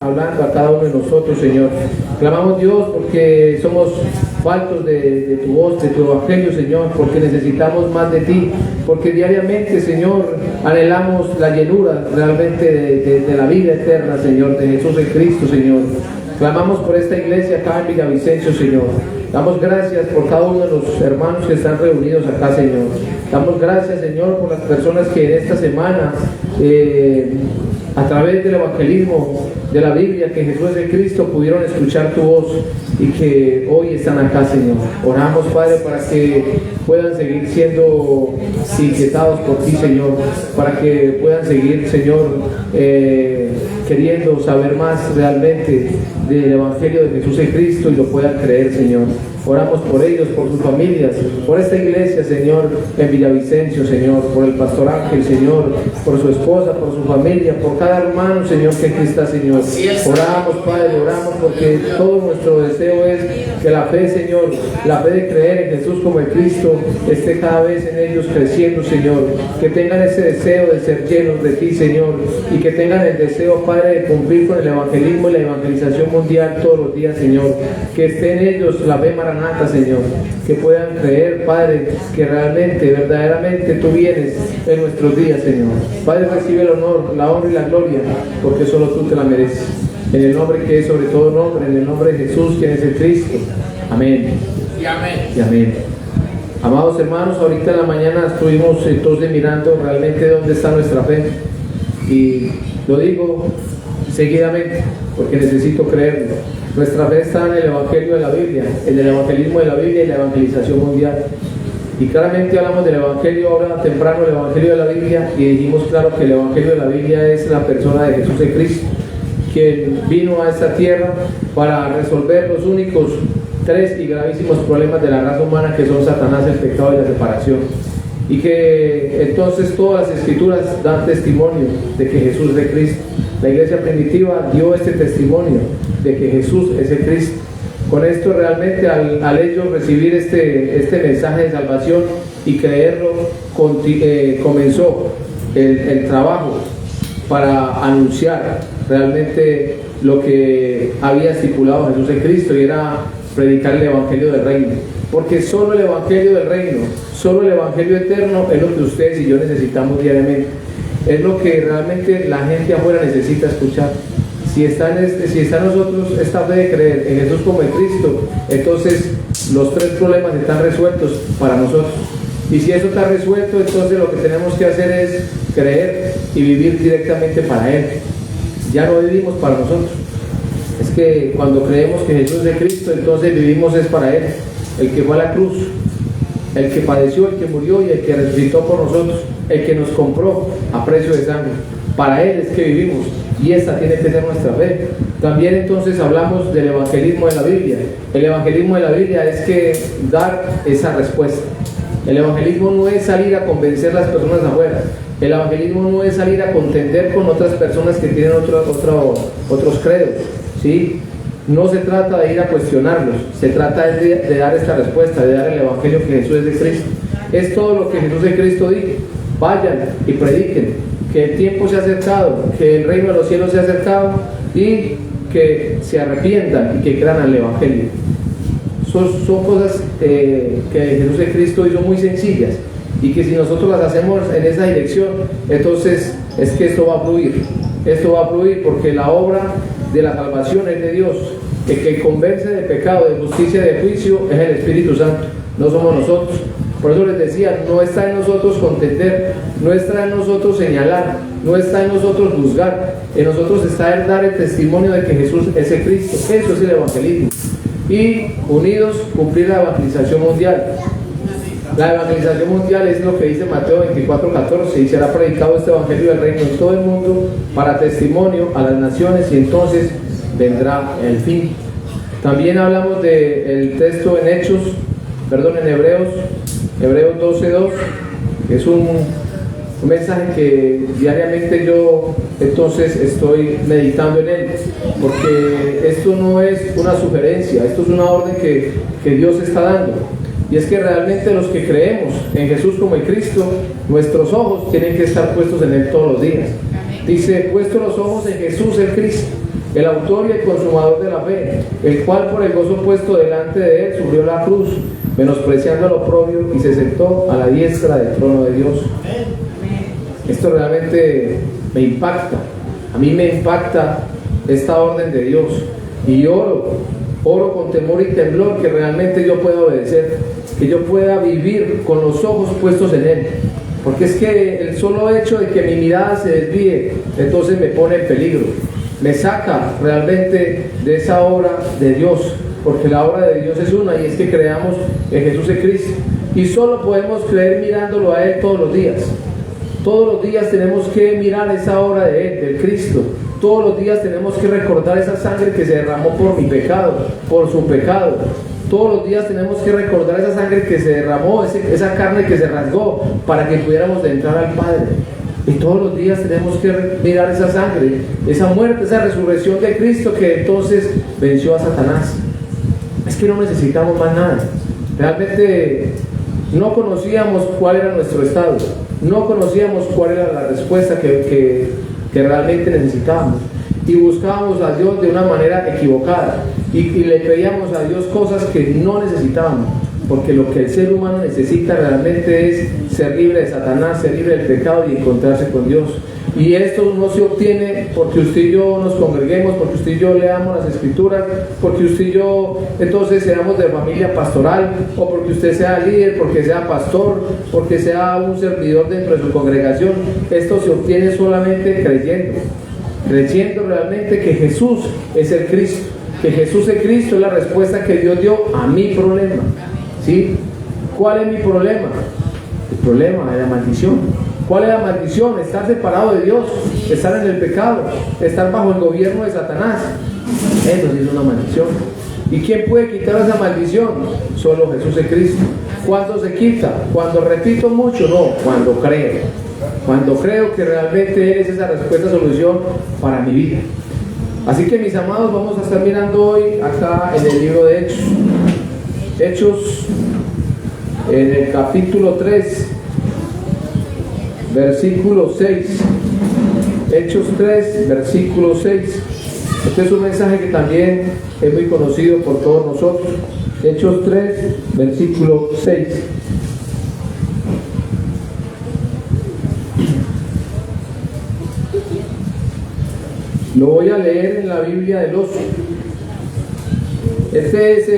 hablando a cada uno de nosotros, Señor. Clamamos, Dios, porque somos faltos de tu voz, de tu evangelio, Señor, porque necesitamos más de ti, porque diariamente, Señor, anhelamos la llenura realmente de la vida eterna, Señor, de Jesús en Cristo, Señor. Clamamos por esta iglesia acá en Villavicencio, Señor. Damos gracias por cada uno de los hermanos que están reunidos acá, Señor. Damos gracias, Señor, por las personas que en esta semana, a través del evangelismo de la Biblia, que Jesús es Cristo, pudieron escuchar tu voz y que hoy están acá, Señor. Oramos, Padre, para que puedan seguir siendo inquietados por ti, Señor, para que puedan seguir, Señor, queriendo saber más realmente del evangelio de Jesús en Cristo y lo puedan creer, Señor. Oramos por ellos, por sus familias, por esta iglesia, Señor, en Villavicencio, Señor, por el pastor Ángel, Señor, por su esposa, por su familia, por cada hermano, Señor, que aquí está, Señor. Oramos, Padre, oramos porque todo nuestro deseo es que la fe, Señor, la fe de creer en Jesús como el Cristo, esté cada vez en ellos creciendo, Señor. Que tengan ese deseo de ser llenos de ti, Señor, y que tengan el deseo, Padre, de cumplir con el evangelismo y la evangelización mundial todos los días, Señor. Que esté en ellos la fe maranata, Señor, que puedan creer, Padre, que realmente, verdaderamente tú vienes en nuestros días, Señor. Padre, recibe el honor, la honra y la gloria, porque solo tú te la mereces. En el nombre que es sobre todo nombre, en el nombre de Jesús, quien es el Cristo. Amén. Y amén. Y amén. Amados hermanos, ahorita en la mañana estuvimos entonces mirando realmente dónde está nuestra fe. Y lo digo seguidamente, porque necesito creerlo. Nuestra fe está en el Evangelio de la Biblia, en el evangelismo de la Biblia y la evangelización mundial. Y claramente hablamos del Evangelio ahora temprano, el Evangelio de la Biblia, y dijimos claro que el Evangelio de la Biblia es la persona de Jesús en Cristo, quien vino a esta tierra para resolver los únicos 3 y gravísimos problemas de la raza humana, que son Satanás, el pecado y la separación. Y que entonces todas las escrituras dan testimonio de que Jesús es el Cristo. La iglesia primitiva dio este testimonio de que Jesús es el Cristo. Con esto realmente al ellos recibir este mensaje de salvación y creerlo, comenzó el trabajo para anunciar realmente lo que había estipulado Jesús en Cristo, y era predicar el evangelio del reino. Porque solo el evangelio del reino, solo el evangelio eterno es lo que ustedes y yo necesitamos diariamente. Es lo que realmente la gente afuera necesita escuchar. Si está en nosotros esta fe de creer en Jesús como en Cristo, entonces los 3 problemas están resueltos para nosotros. Y si eso está resuelto, entonces lo que tenemos que hacer es creer y vivir directamente para Él. Ya no vivimos para nosotros. Es que cuando creemos que Jesús es de Cristo, entonces vivimos es para Él, el que fue a la cruz, el que padeció, el que murió y el que resucitó por nosotros, el que nos compró a precio de sangre. Para Él es que vivimos, y esta tiene que ser nuestra fe. También entonces hablamos del evangelismo de la Biblia. El evangelismo de la Biblia es que dar esa respuesta. El evangelismo no es salir a convencer a las personas afuera. El evangelismo no es salir a contender con otras personas que tienen otros credos, ¿sí? No se trata de ir a cuestionarlos, se trata de dar esta respuesta, de dar el evangelio que Jesús es de Cristo. Es todo lo que Jesús de Cristo dijo: vayan y prediquen, que el tiempo se ha acercado, que el reino de los cielos se ha acercado, y que se arrepientan y que crean al evangelio. Son cosas que Jesús de Cristo hizo muy sencillas, y que si nosotros las hacemos en esa dirección, entonces es que esto va a fluir. Esto va a fluir porque la obra de la salvación es de Dios. El que convence de pecado, de justicia y de juicio es el Espíritu Santo, no somos nosotros. Por eso les decía, no está en nosotros contender, no está en nosotros señalar, no está en nosotros juzgar. En nosotros está el dar el testimonio de que Jesús es el Cristo. Eso es el evangelismo. Y unidos cumplir la evangelización mundial. La evangelización mundial es lo que dice Mateo 24:14: y será predicado este evangelio del reino en todo el mundo para testimonio a las naciones, y entonces vendrá el fin. También hablamos del texto en Hebreos 12:2, que es un mensaje que diariamente yo entonces estoy meditando en él, porque esto no es una sugerencia, esto es una orden que Dios está dando. Y es que realmente los que creemos en Jesús como el Cristo, nuestros ojos tienen que estar puestos en Él todos los días. Dice: puesto los ojos en Jesús el Cristo, el autor y el consumador de la fe, el cual por el gozo puesto delante de él sufrió la cruz, menospreciando al oprobio, y se sentó a la diestra del trono de Dios. Esto realmente me impacta. A mí me impacta esta orden de Dios, y oro con temor y temblor que realmente yo pueda obedecer, que yo pueda vivir con los ojos puestos en Él, porque es que el solo hecho de que mi mirada se desvíe, entonces me pone en peligro, me saca realmente de esa obra de Dios, porque la obra de Dios es una, y es que creamos en Jesús de Cristo, y solo podemos creer mirándolo a Él todos los días. Todos los días tenemos que mirar esa obra de Él, del Cristo. Todos los días tenemos que recordar esa sangre que se derramó por mi pecado, por su pecado. Todos los días tenemos que recordar esa sangre que se derramó, esa carne que se rasgó para que pudiéramos entrar al Padre. Y todos los días tenemos que mirar esa sangre, esa muerte, esa resurrección de Cristo que entonces venció a Satanás. Es que no necesitamos más nada. Realmente no conocíamos cuál era nuestro estado, no conocíamos cuál era la respuesta que realmente necesitábamos, y buscábamos a Dios de una manera equivocada, y le pedíamos a Dios cosas que no necesitábamos, porque lo que el ser humano necesita realmente es ser libre de Satanás, ser libre del pecado y encontrarse con Dios. Y esto no se obtiene porque usted y yo nos congreguemos, porque usted y yo leamos las escrituras, porque usted y yo entonces seamos de familia pastoral, o porque usted sea líder, porque sea pastor, porque sea un servidor dentro de su congregación. Esto se obtiene solamente creyendo realmente que Jesús es el Cristo, que Jesús es Cristo, es la respuesta que Dios dio a mi problema. ¿Sí? ¿Cuál es mi problema? El problema de la maldición. ¿Cuál es la maldición? Estar separado de Dios, estar en el pecado, estar bajo el gobierno de Satanás. Eso sí es una maldición. ¿Y quién puede quitar esa maldición? Solo Jesús es Cristo. ¿Cuándo se quita? ¿Cuando repito mucho? No, cuando creo. Cuando creo que realmente Él es esa respuesta, solución para mi vida. Así que, mis amados, vamos a estar mirando hoy acá en el libro de Hechos. Hechos, en el capítulo 3. Versículo 6. Hechos 3, versículo 6. Este es un mensaje que también es muy conocido por todos nosotros. Hechos 3, versículo 6. Lo voy a leer en la Biblia del Oso. Este es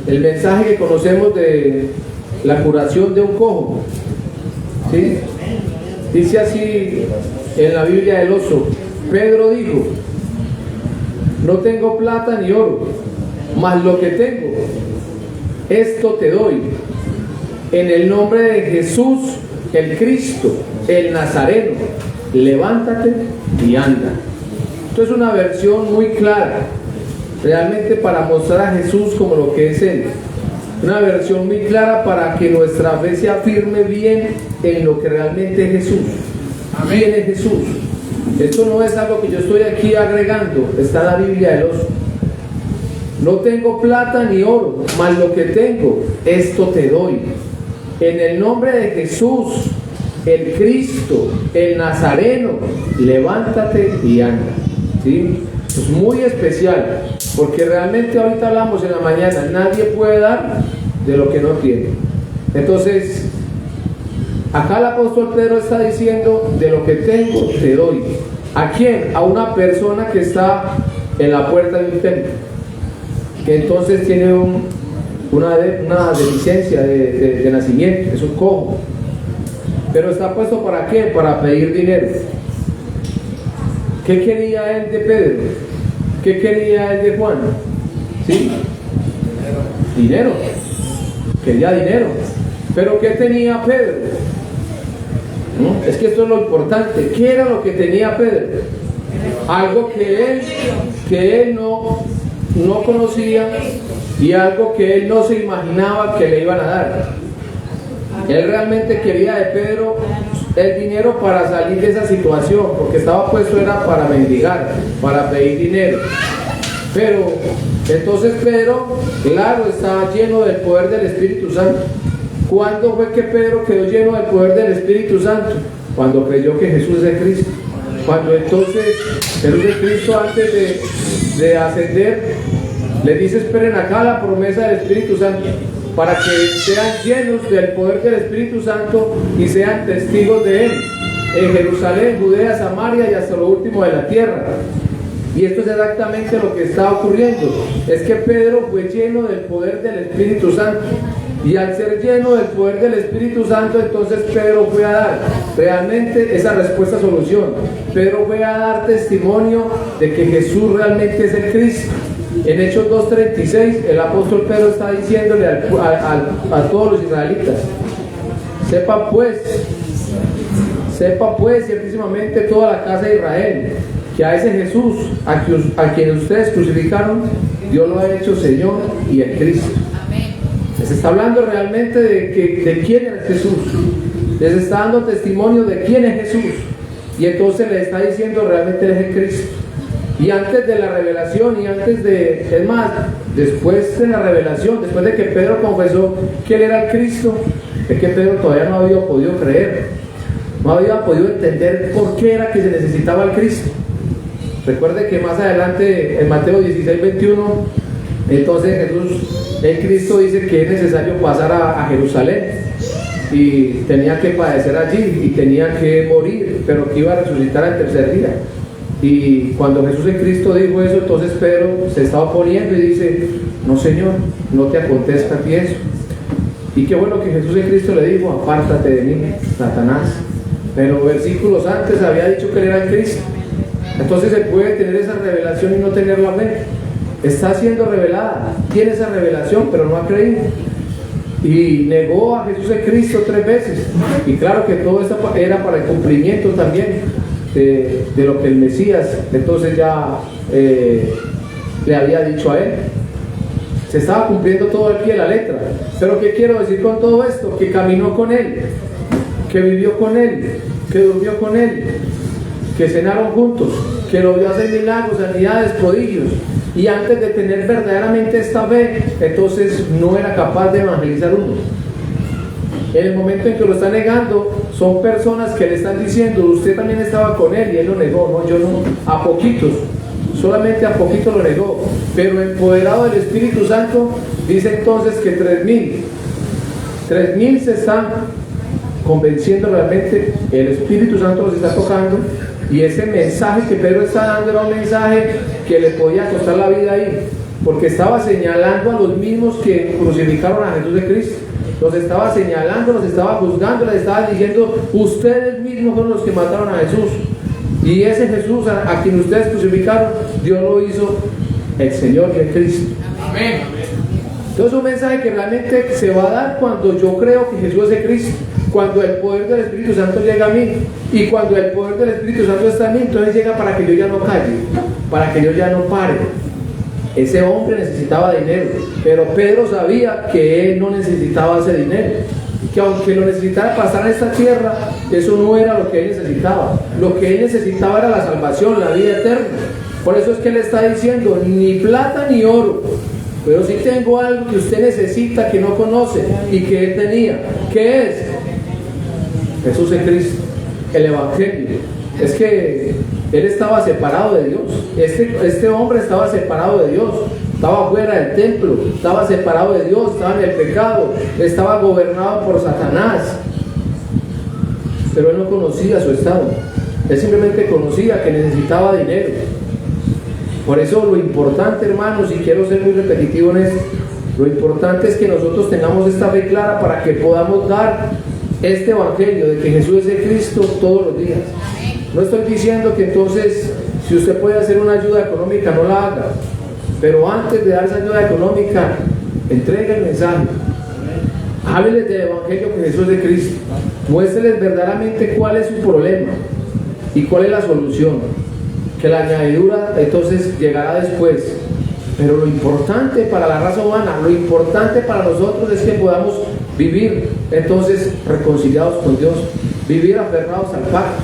el mensaje que conocemos de la curación de un cojo. ¿Sí? Dice así en la Biblia del Oso: Pedro dijo: no tengo plata ni oro, mas lo que tengo, esto te doy. En el nombre de Jesús, el Cristo, el Nazareno, levántate y anda. Esto es una versión muy clara, realmente para mostrar a Jesús como lo que es Él. Una versión muy clara para que nuestra fe se afirme bien en lo que realmente es Jesús. Amén. ¿Quién es Jesús? Esto no es algo que yo estoy aquí agregando, está en la Biblia del Oso. No tengo plata ni oro, mas lo que tengo, esto te doy. En el nombre de Jesús, el Cristo, el Nazareno, levántate y anda. ¿Sí? Es muy especial, porque realmente ahorita hablamos en la mañana, nadie puede dar de lo que no tiene. Entonces, acá el apóstol Pedro está diciendo: de lo que tengo te doy. ¿A quién? A una persona que está en la puerta de un templo, que entonces tiene una deficiencia de nacimiento, es un cojo, pero está puesto ¿para qué? Para pedir dinero. ¿Qué quería él de Pedro? ¿Qué quería él de Juan? ¿Sí? Dinero. Quería dinero. ¿Pero qué tenía Pedro? ¿No? Es que esto es lo importante. ¿Qué era lo que tenía Pedro? Algo que él no conocía, y algo que él no se imaginaba que le iban a dar. Él realmente quería de Pedro el dinero para salir de esa situación, porque estaba puesto era para mendigar, para pedir dinero. Pero entonces Pedro, claro, estaba lleno del poder del Espíritu Santo. ¿Cuándo fue que Pedro quedó lleno del poder del Espíritu Santo? Cuando creyó que Jesús es Cristo. cuando entonces Jesús de Cristo, antes de ascender, le dice: esperen acá la promesa del Espíritu Santo, para que sean llenos del poder del Espíritu Santo y sean testigos de Él en Jerusalén, Judea, Samaria y hasta lo último de la tierra. Y esto es exactamente lo que está ocurriendo. Es que Pedro fue lleno del poder del Espíritu Santo, y al ser lleno del poder del Espíritu Santo, entonces Pedro fue a dar realmente esa respuesta, solución. Pedro fue a dar testimonio de que Jesús realmente es el Cristo. En Hechos 2:36, el apóstol Pedro está diciéndole a todos los israelitas: sepa pues ciertísimamente toda la casa de Israel, que a ese Jesús a quien ustedes crucificaron, Dios lo ha hecho Señor y el Cristo. Les está hablando realmente de quién era Jesús. Les está dando testimonio de quién es Jesús. Y entonces les está diciendo realmente Él es el Cristo. Y antes de la revelación, después de la revelación, después de que Pedro confesó que Él era el Cristo, es que Pedro todavía no había podido creer, no había podido entender por qué era que se necesitaba el Cristo. Recuerde que más adelante, en Mateo 16:21, entonces el Cristo dice que es necesario pasar a Jerusalén, y tenía que padecer allí, y tenía que morir, pero que iba a resucitar al tercer día. Y cuando Jesús el Cristo dijo eso, entonces Pedro se estaba oponiendo y dice: no, Señor, no te acontezca a ti eso. Y qué bueno que Jesús el Cristo le dijo: apártate de mí, Satanás. Pero versículos antes había dicho que Él era el Cristo. Entonces se puede tener esa revelación y no tener la fe. Está siendo revelada, tiene esa revelación, pero no ha creído. Y negó a Jesús el Cristo 3 veces. Y claro que todo esto era para el cumplimiento también de lo que el Mesías entonces ya le había dicho a él. Se estaba cumpliendo todo al pie de la letra. Pero ¿qué quiero decir con todo esto? Que caminó con Él, que vivió con Él, que durmió con Él, que cenaron juntos, que lo vio hacer milagros, sanidades, prodigios. Y antes de tener verdaderamente esta fe, entonces no era capaz de evangelizar uno. En el momento en que lo está negando, son personas que le están diciendo: usted también estaba con Él, y Él lo negó. No, yo no. A poquitos, solamente a poquitos lo negó. Pero empoderado del Espíritu Santo, dice entonces que 3,000 se están convenciendo realmente. El Espíritu Santo los está tocando, y ese mensaje que Pedro está dando era un mensaje que le podía costar la vida ahí, porque estaba señalando a los mismos que crucificaron a Jesús de Cristo. Los estaba señalando, los estaba juzgando, les estaba diciendo: ustedes mismos fueron los que mataron a Jesús, y ese Jesús a quien ustedes crucificaron, Dios lo hizo el Señor y el Cristo. Amén. Entonces es un mensaje que realmente se va a dar cuando yo creo que Jesús es el Cristo, cuando el poder del Espíritu Santo llega a mí. Y cuando el poder del Espíritu Santo está en mí, entonces llega para que yo ya no calle, para que yo ya no pare. Ese hombre necesitaba dinero, pero Pedro sabía que él no necesitaba ese dinero, que aunque lo necesitara pasar a esta tierra, eso no era lo que él necesitaba. Lo que él necesitaba era la salvación, la vida eterna. Por eso es que él está diciendo: ni plata ni oro, pero sí tengo algo que usted necesita, que no conoce y que él tenía. ¿Qué es? Jesús es Cristo, el Evangelio. Es que él estaba separado de Dios. Este hombre estaba separado de Dios, estaba fuera del templo, estaba separado de Dios, estaba en el pecado, estaba gobernado por Satanás. Pero él no conocía su estado, él simplemente conocía que necesitaba dinero. Por eso lo importante, hermanos, y quiero ser muy repetitivo en esto, lo importante es que nosotros tengamos esta fe clara para que podamos dar este evangelio de que Jesús es el Cristo todos los días. No estoy diciendo que entonces, si usted puede hacer una ayuda económica, no la haga, pero antes de dar esa ayuda económica, entregue el mensaje, hábleles del evangelio que Jesús es de Cristo, muéstreles verdaderamente cuál es su problema y cuál es la solución, que la añadidura entonces llegará después. Pero lo importante para la raza humana, lo importante para nosotros es que podamos vivir entonces reconciliados con Dios, vivir aferrados al pacto.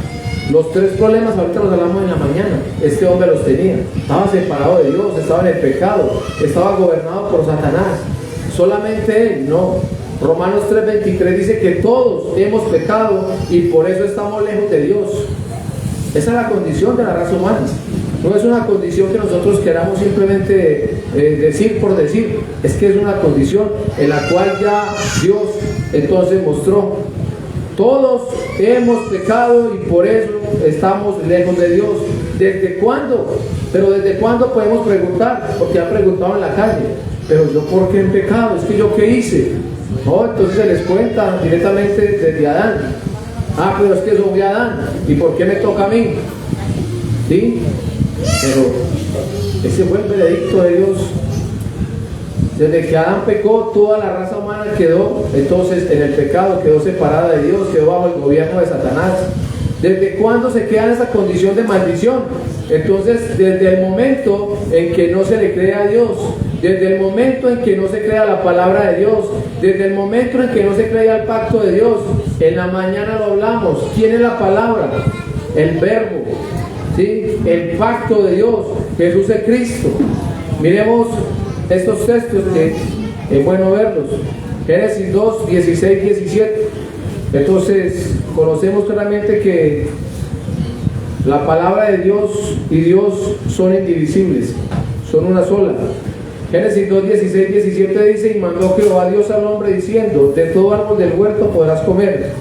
Los 3 problemas ahorita los hablamos en la mañana. Este hombre los tenía, estaba separado de Dios, estaba en el pecado, estaba gobernado por Satanás. Solamente él, no. Romanos 3:23 dice que todos hemos pecado y por eso estamos lejos de Dios. Esa es la condición de la raza humana. No es una condición que nosotros queramos simplemente decir por decir. Es que es una condición en la cual ya Dios entonces mostró. Todos hemos pecado y por eso estamos lejos de Dios. ¿Desde cuándo? Pero ¿desde cuándo podemos preguntar? Porque han preguntado en la calle. Pero yo, ¿por qué he pecado? Es que yo, ¿qué hice? No, entonces se les cuenta directamente desde Adán. Ah, pero es que soy Adán. ¿Y por qué me toca a mí? ¿Sí? Pero ese fue el veredicto de Dios. Desde que Adán pecó, toda la raza humana quedó entonces en el pecado, quedó separada de Dios, quedó bajo el gobierno de Satanás. ¿Desde cuándo se queda en esa condición de maldición? Entonces, desde el momento en que no se le cree a Dios, desde el momento en que no se crea la palabra de Dios, desde el momento en que no se crea el pacto de Dios. En la mañana lo hablamos. ¿Quién es la palabra? El verbo, ¿sí? El pacto de Dios, Jesús es Cristo. Miremos estos textos que es bueno verlos. Génesis 2, 16, 17. Entonces conocemos claramente que la palabra de Dios y Dios son indivisibles, son una sola. Génesis 2, 16, 17 dice: y mandó Jehová Dios al hombre diciendo: de todo árbol del huerto podrás comer,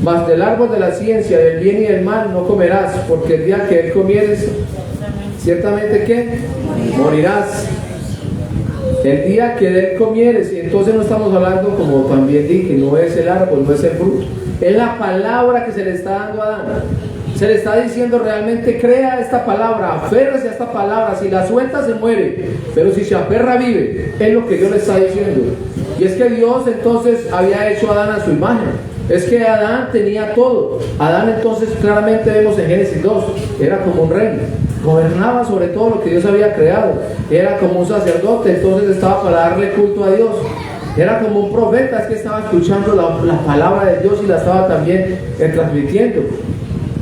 mas del árbol de la ciencia del bien y del mal no comerás, porque el día que él comieres, ciertamente ¿qué? Morirás. El día que de él comieres. Y entonces no estamos hablando, como también dije, no es el árbol, no es el fruto, es la palabra que se le está dando a Adán. Se le está diciendo realmente: crea esta palabra, aférrese a esta palabra. Si la suelta se muere, pero si se aferra vive. Es lo que Dios le está diciendo. Y es que Dios entonces había hecho a Adán a su imagen. Es que Adán tenía todo. Adán entonces claramente vemos en Génesis 2, era como un rey, gobernaba sobre todo lo que Dios había creado, era como un sacerdote, entonces estaba para darle culto a Dios, era como un profeta, es que estaba escuchando la palabra de Dios y la estaba también transmitiendo.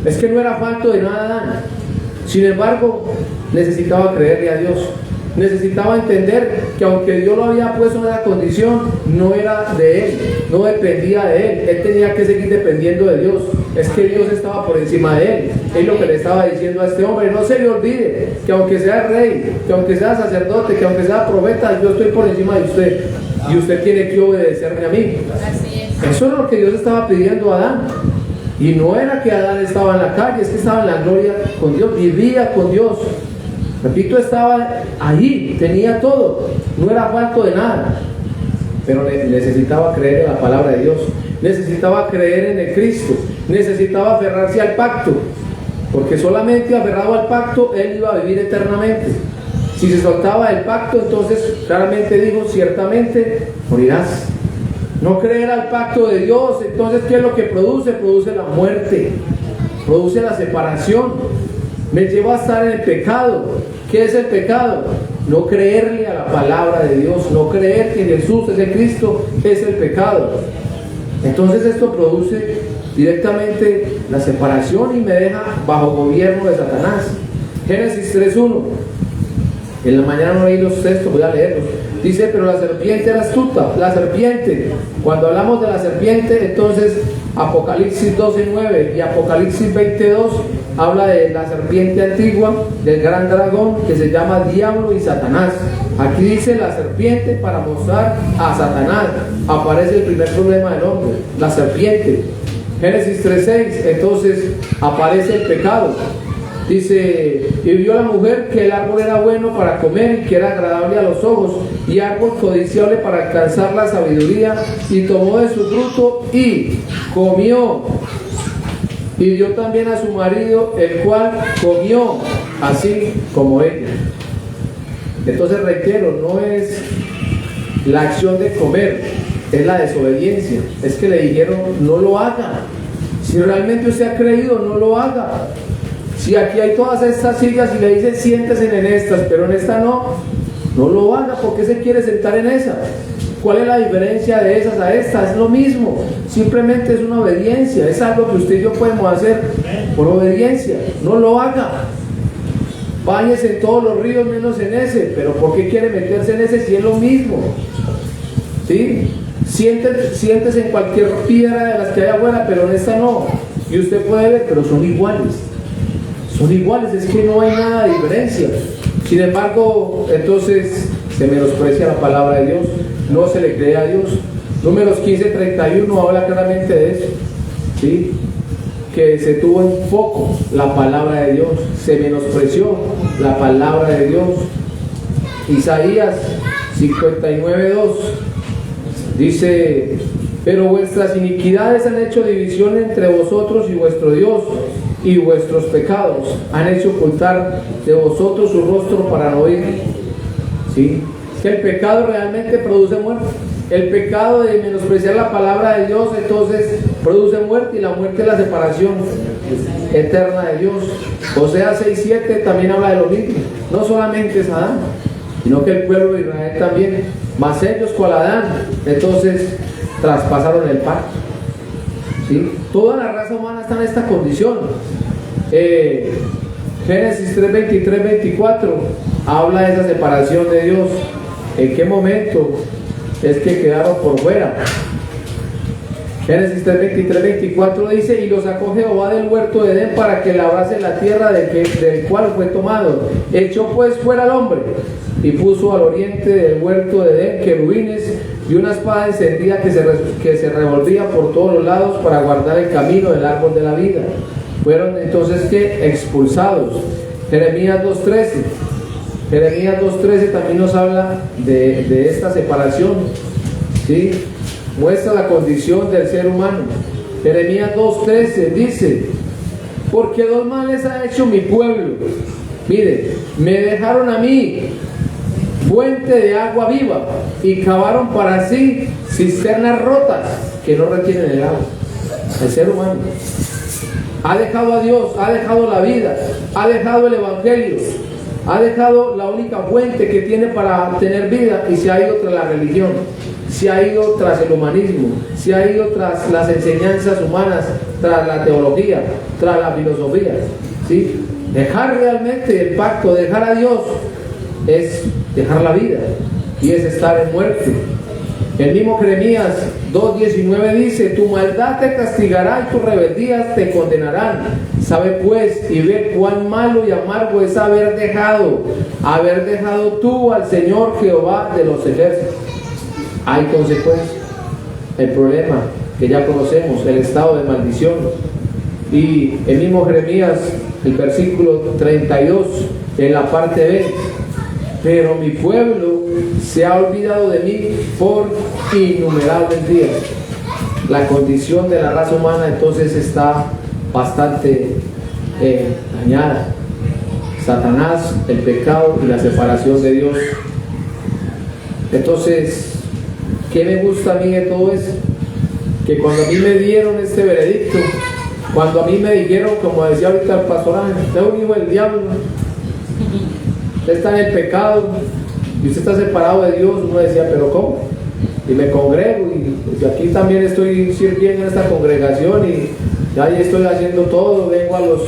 Es que no era falto de nada Adán. Sin embargo, necesitaba creerle a Dios, necesitaba entender que aunque Dios lo había puesto en esa condición, no era de él, no dependía de él tenía que seguir dependiendo de Dios. Es que Dios estaba por encima de él. Es lo que le estaba diciendo a este hombre: no se le olvide que aunque sea rey, que aunque sea sacerdote, que aunque sea profeta, yo estoy por encima de usted y usted tiene que obedecerme a mí. Eso es lo que Dios estaba pidiendo a Adán. Y no era que Adán estaba en la calle, es que estaba en la gloria con Dios, vivía con Dios. Repito, estaba ahí, tenía todo, no era falto de nada, pero necesitaba creer en la palabra de Dios, necesitaba creer en el Cristo, necesitaba aferrarse al pacto, porque solamente aferrado al pacto él iba a vivir eternamente. Si se soltaba del pacto, entonces claramente dijo: ciertamente morirás. No creer al pacto de Dios, entonces ¿qué es lo que produce? Produce la muerte, produce la separación, me lleva a estar en el pecado. ¿Qué es el pecado? No creerle a la palabra de Dios, no creer que Jesús es el Cristo, es el pecado. Entonces esto produce directamente la separación y me deja bajo gobierno de Satanás. Génesis 3.1. En la mañana no leí los textos, voy a leerlos. Dice: pero la serpiente era astuta. La serpiente, cuando hablamos de la serpiente, entonces Apocalipsis 12.9 y Apocalipsis 20.2 habla de la serpiente antigua, del gran dragón que se llama Diablo y Satanás. Aquí dice la serpiente para mostrar a Satanás. Aparece el primer problema del hombre, la serpiente. Génesis 3.6, entonces aparece el pecado. Dice: y vio la mujer que el árbol era bueno para comer y que era agradable a los ojos y árbol codiciable para alcanzar la sabiduría, y tomó de su fruto y comió, y dio también a su marido, el cual comió así como ella. Entonces reitero, no es la acción de comer, es la desobediencia. Es que le dijeron: no lo haga. Si realmente usted ha creído, no lo haga. Si aquí hay todas estas sillas y le dicen: siéntese en estas, pero en esta no, no lo haga. ¿Por qué se quiere sentar en esa? ¿Cuál es la diferencia de esas a estas? Es lo mismo, simplemente es una obediencia, es algo que usted y yo podemos hacer por obediencia. No lo haga. Báñese en todos los ríos menos en ese, pero ¿por qué quiere meterse en ese si es lo mismo? ¿Sí? Siéntese en cualquier piedra de las que hay afuera, pero en esta no. Y usted puede ver, pero son iguales. son iguales, es que no hay nada de diferencia. Sin embargo, entonces se menosprecia la palabra de Dios, no se le cree a Dios. Números 15:31 habla claramente de eso, ¿sí? Que se tuvo en poco la palabra de Dios, se menospreció la palabra de Dios. Isaías 59:2 dice: pero vuestras iniquidades han hecho división entre vosotros y vuestro Dios, y vuestros pecados han hecho ocultar de vosotros su rostro para no oír. ¿Sí? Que el pecado realmente produce muerte. El pecado de menospreciar la palabra de Dios entonces produce muerte, y la muerte es la separación eterna de Dios. Oseas 6:7 también habla de lo mismo. No solamente es Adán, sino que el pueblo de Israel también. Mas ellos, cual Adán, entonces traspasaron el pacto. ¿Sí? Toda la raza humana está en esta condición. Génesis 3:23-24 habla de esa separación de Dios. ¿En qué momento es que quedaron por fuera? Génesis 3:23-24 dice: y los sacó Jehová del huerto de Edén para que labrase la tierra del cual fue tomado. Echó pues fuera al hombre y puso al oriente del huerto de Edén querubines y una espada encendida que se revolvía por todos los lados para guardar el camino del árbol de la vida. Fueron entonces que expulsados. Jeremías 2:13. Jeremías 2:13 también nos habla de esta separación, ¿sí? Muestra la condición del ser humano. Jeremías 2:13 dice: porque dos males ha hecho mi pueblo. Mire, me dejaron a mí fuente de agua viva y cavaron para sí cisternas rotas que no retienen el agua. El ser humano ha dejado a Dios, ha dejado la vida, ha dejado el evangelio, ha dejado la única fuente que tiene para tener vida, y se ha ido tras la religión, se ha ido tras el humanismo, se ha ido tras las enseñanzas humanas, tras la teología, tras la filosofía, ¿sí? Dejar realmente el pacto, dejar a Dios, es dejar la vida, y es estar en muerte. El mismo Jeremías 2:19 dice: tu maldad te castigará y tus rebeldías te condenarán. Sabe pues y ve cuán malo y amargo es haber dejado tú al Señor Jehová de los ejércitos. Hay consecuencias. El problema que ya conocemos, el estado de maldición. Y el mismo Jeremías, el versículo 32, en la parte B: pero mi pueblo se ha olvidado de mí por innumerables días. La condición de la raza humana entonces está bastante dañada. Satanás, el pecado y la separación de Dios. Entonces, ¿qué me gusta a mí de todo eso? Que cuando a mí me dieron este veredicto, cuando a mí me dijeron, como decía ahorita el pastor Ángel, usted es un hijo del diablo, usted está en el pecado y usted está separado de Dios, uno decía, pero ¿cómo? Y me congrego, y pues aquí también estoy sirviendo en esta congregación, y ahí estoy haciendo todo, vengo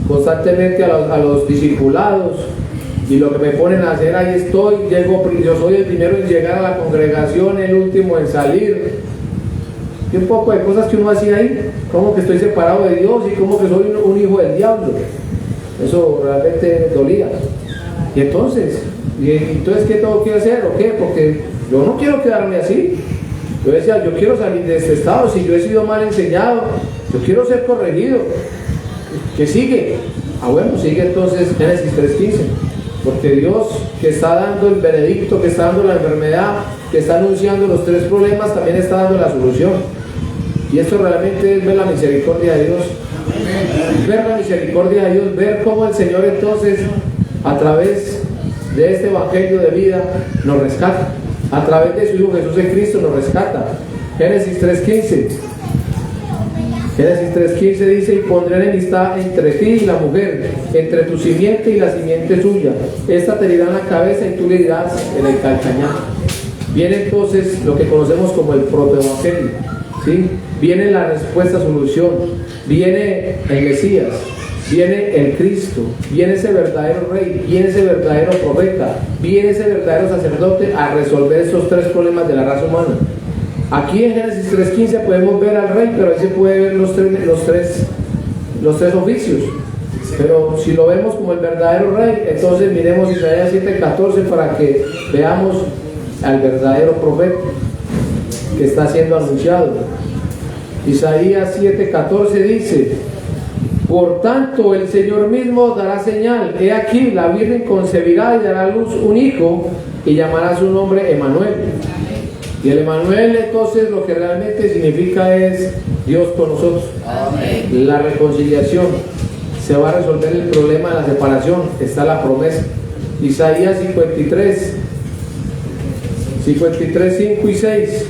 constantemente a los discipulados, y lo que me ponen a hacer, ahí estoy, yo soy el primero en llegar a la congregación, el último en salir, y un poco de cosas que uno hacía ahí, como que estoy separado de Dios y como que soy un hijo del diablo. Eso realmente dolía. Y entonces ¿qué tengo que hacer o qué? Porque yo no quiero quedarme así. Yo decía, yo quiero salir de este estado. Si yo he sido mal enseñado, yo quiero ser corregido. ¿Qué sigue? Bueno, sigue entonces Génesis 3:15. Porque Dios, que está dando el veredicto, que está dando la enfermedad, que está anunciando los tres problemas, también está dando la solución. Y esto realmente es ver la misericordia de Dios. Ver la misericordia de Dios, ver cómo el Señor entonces, a través de este evangelio de vida, nos rescata. A través de su Hijo Jesús en Cristo nos rescata. Génesis 3:15. Génesis 3:15 dice: y pondré enemistad entre ti y la mujer, entre tu simiente y la simiente suya. Esta te herirá en la cabeza y tú le dirás en el calcañar. Viene entonces lo que conocemos como el protoevangelio, ¿sí? Viene la respuesta, solución. Viene el Mesías, viene el Cristo, viene ese verdadero rey, viene ese verdadero profeta, viene ese verdadero sacerdote a resolver esos tres problemas de la raza humana. Aquí en Génesis 3:15 podemos ver al rey, pero ahí se puede ver los tres oficios, Pero si lo vemos como el verdadero rey, entonces miremos Isaías 7:14 para que veamos al verdadero profeta que está siendo anunciado. Isaías 7:14 dice: por tanto el Señor mismo dará señal, he aquí la Virgen concebirá y dará a luz un hijo y llamará su nombre Emmanuel. Y el Emmanuel entonces lo que realmente significa es Dios con nosotros. Amén. La reconciliación. Se va a resolver el problema de la separación, está la promesa. Isaías 53, 5 y 6.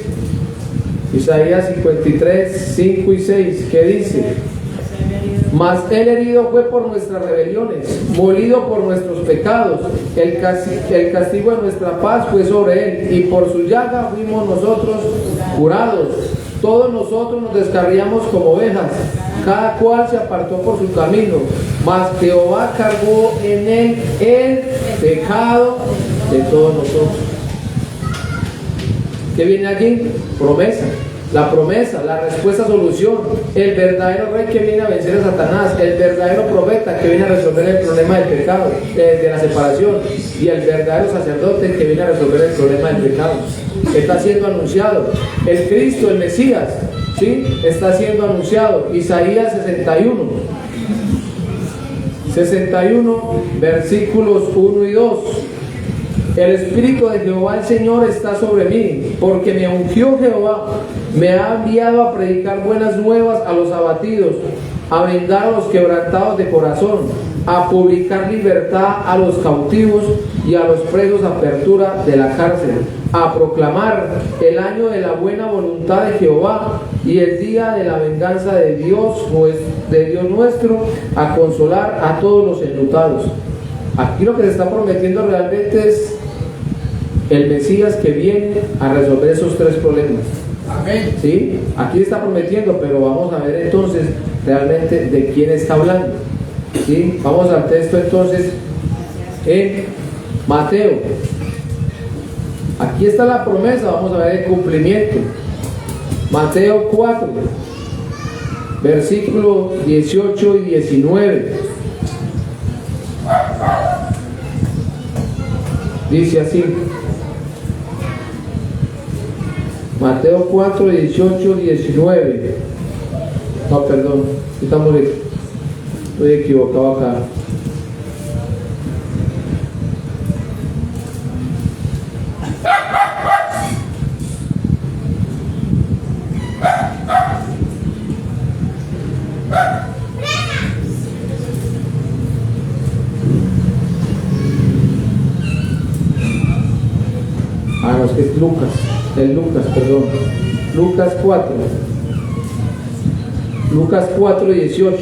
Isaías 53, 5 y 6, ¿qué dice? Mas él herido fue por nuestras rebeliones, molido por nuestros pecados, el castigo de nuestra paz fue sobre él, y por su llaga fuimos nosotros curados. Todos nosotros nos descarriamos como ovejas, cada cual se apartó por su camino, mas Jehová cargó en él el pecado de todos nosotros. ¿Qué viene allí? Promesa. La promesa, la respuesta, solución, el verdadero rey que viene a vencer a Satanás, el verdadero profeta que viene a resolver el problema del pecado, de la separación, y el verdadero sacerdote que viene a resolver el problema del pecado. Está siendo anunciado. El Cristo, el Mesías, ¿sí? Está siendo anunciado. Isaías 61, versículos 1 y 2. El Espíritu de Jehová el Señor está sobre mí, porque me ungió Jehová, me ha enviado a predicar buenas nuevas a los abatidos, a vendar a los quebrantados de corazón, a publicar libertad a los cautivos y a los presos apertura de la cárcel, a proclamar el año de la buena voluntad de Jehová y el día de la venganza de Dios nuestro, a consolar a todos los enlutados. Aquí lo que se está prometiendo realmente es el Mesías que viene a resolver esos tres problemas. Amén. ¿Sí? Aquí está prometiendo, pero vamos a ver entonces realmente de quién está hablando. ¿Sí? Vamos al texto entonces en Mateo. Aquí está la promesa, vamos a ver el cumplimiento. Mateo 4, versículos 18 y 19. Dice así. Mateo 4, 18, 19. No, perdón, estoy equivocado acá. No, es que es Lucas 4, 18.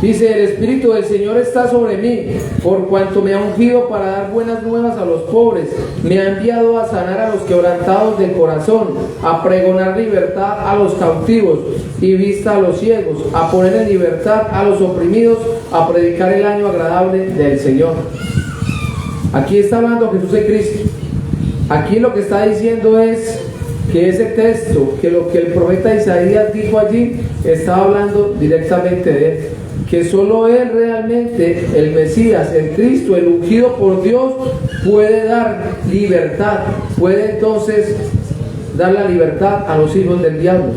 Dice: el Espíritu del Señor está sobre mí, por cuanto me ha ungido para dar buenas nuevas a los pobres, me ha enviado a sanar a los quebrantados del corazón, a pregonar libertad a los cautivos y vista a los ciegos, a poner en libertad a los oprimidos, a predicar el año agradable del Señor. Aquí está hablando Jesús de Cristo. Aquí lo que está diciendo es que ese texto, que lo que el profeta Isaías dijo allí, estaba hablando directamente de él, que solo él realmente, el Mesías, el Cristo, el ungido por Dios, puede dar libertad, puede entonces dar la libertad a los hijos del diablo,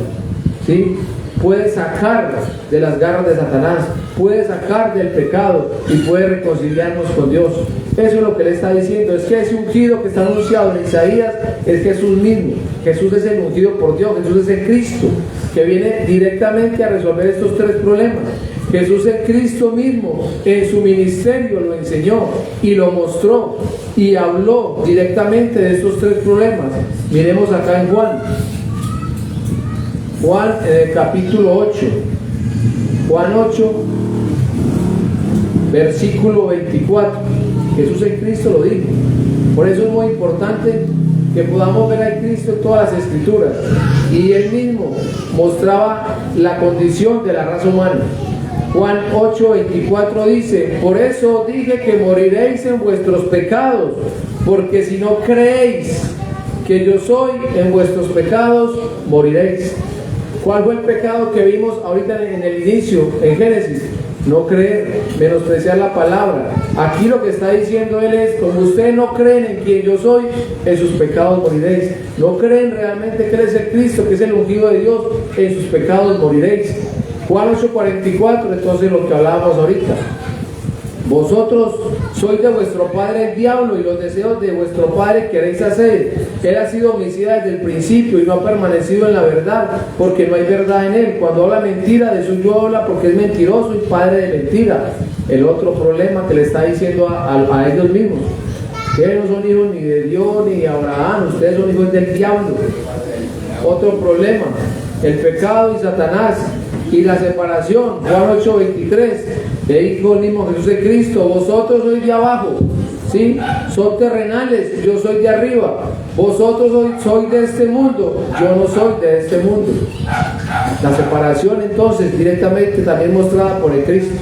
¿sí? Puede sacar de las garras de Satanás, puede sacar del pecado y puede reconciliarnos con Dios. Eso es lo que le está diciendo. Es que ese ungido que está anunciado en Isaías es Jesús mismo. Jesús es el ungido por Dios. Jesús es el Cristo que viene directamente a resolver estos tres problemas. Jesús el Cristo mismo en su ministerio lo enseñó y lo mostró y habló directamente de estos tres problemas. Miremos acá en Juan en el capítulo 8, Juan 8, versículo 24. Jesús el Cristo lo dijo. Por eso es muy importante que podamos ver a Cristo en todas las escrituras, y él mismo mostraba la condición de la raza humana. Juan 8, 24 dice: por eso dije que moriréis en vuestros pecados, porque si no creéis que yo soy, en vuestros pecados moriréis. ¿Cuál fue el pecado que vimos ahorita en el inicio, en Génesis? no creer, menospreciar la palabra. Aquí lo que está diciendo él es: como ustedes no creen en quien yo soy, en sus pecados moriréis. No creen realmente que él es el Cristo, que es el ungido de Dios, en sus pecados moriréis. Juan 8:44, entonces lo que hablábamos ahorita. Vosotros sois de vuestro padre el diablo, y los deseos de vuestro padre queréis hacer. Él ha sido homicida desde el principio y no ha permanecido en la verdad, porque no hay verdad en él. Cuando habla mentira, de suyo habla, porque es mentiroso y padre de mentira. El otro problema que le está diciendo a ellos mismos: ustedes no son hijos ni de Dios ni de Abraham, ustedes son hijos del diablo. Otro problema: el pecado y Satanás y la separación. Juan 8:23, le dijo el mismo Jesús de Cristo: vosotros sois de abajo, ¿sí? Son terrenales, yo soy de arriba. Vosotros sois de este mundo, yo no soy de este mundo. La separación entonces directamente también mostrada por el Cristo.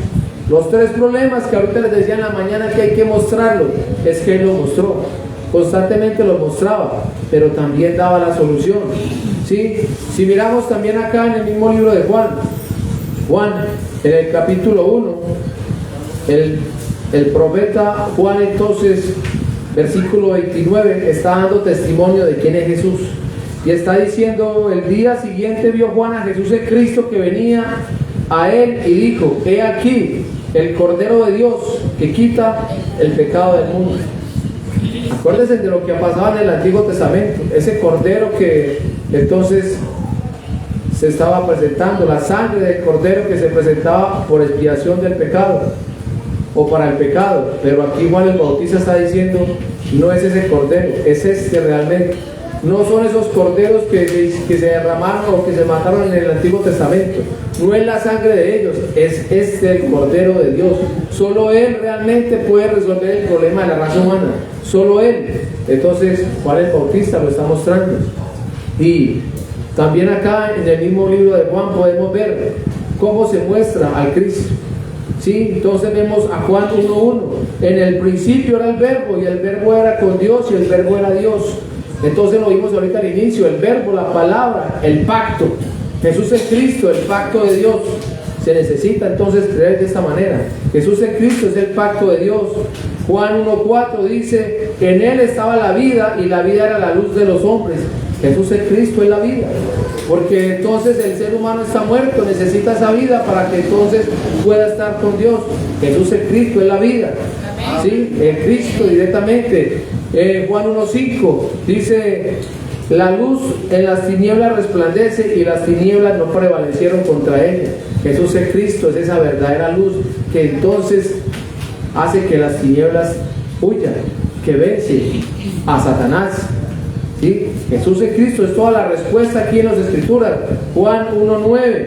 Los tres problemas que ahorita les decía en la mañana que hay que mostrarlo, es que Él lo mostró. Constantemente lo mostraba, pero también daba la solución, ¿sí? Si miramos también acá en el mismo libro de Juan, en el capítulo 1, el profeta Juan entonces, versículo 29, está dando testimonio de quién es Jesús. Y está diciendo: el día siguiente vio Juan a Jesús el Cristo que venía a él y dijo: he aquí el Cordero de Dios que quita el pecado del mundo. Acuérdense de lo que pasaba en el Antiguo Testamento, ese Cordero que entonces se estaba presentando, la sangre del Cordero que se presentaba por expiación del pecado o para el pecado. Pero aquí Juan el Bautista está diciendo: no es ese Cordero, es este realmente. No son esos corderos que se derramaron o que se mataron en el Antiguo Testamento. No es la sangre de ellos, es este el Cordero de Dios. Solo Él realmente puede resolver el problema de la raza humana. Solo Él. Entonces Juan el Bautista lo está mostrando. Y también acá en el mismo libro de Juan podemos ver cómo se muestra al Cristo. ¿Sí? Entonces vemos a Juan 1:1. En el principio era el verbo, y el verbo era con Dios, y el verbo era Dios. Entonces lo vimos ahorita al inicio: el verbo, la palabra, el pacto. Jesús es Cristo, el pacto de Dios. Se necesita entonces creer de esta manera. Jesús es Cristo, es el pacto de Dios. Juan 1:4 dice: en Él estaba la vida, y la vida era la luz de los hombres. Jesús es Cristo, es la vida. Porque entonces el ser humano está muerto, necesita esa vida para que entonces pueda estar con Dios. Jesús es Cristo, es la vida. ¿Sí? El Cristo directamente. Juan 1:5 dice: la luz en las tinieblas resplandece, y las tinieblas no prevalecieron contra ella. Jesús es Cristo, es esa verdadera luz que entonces hace que las tinieblas huyan, que vence a Satanás. ¿Sí? Jesús es Cristo, es toda la respuesta aquí en las Escrituras. Juan 1:9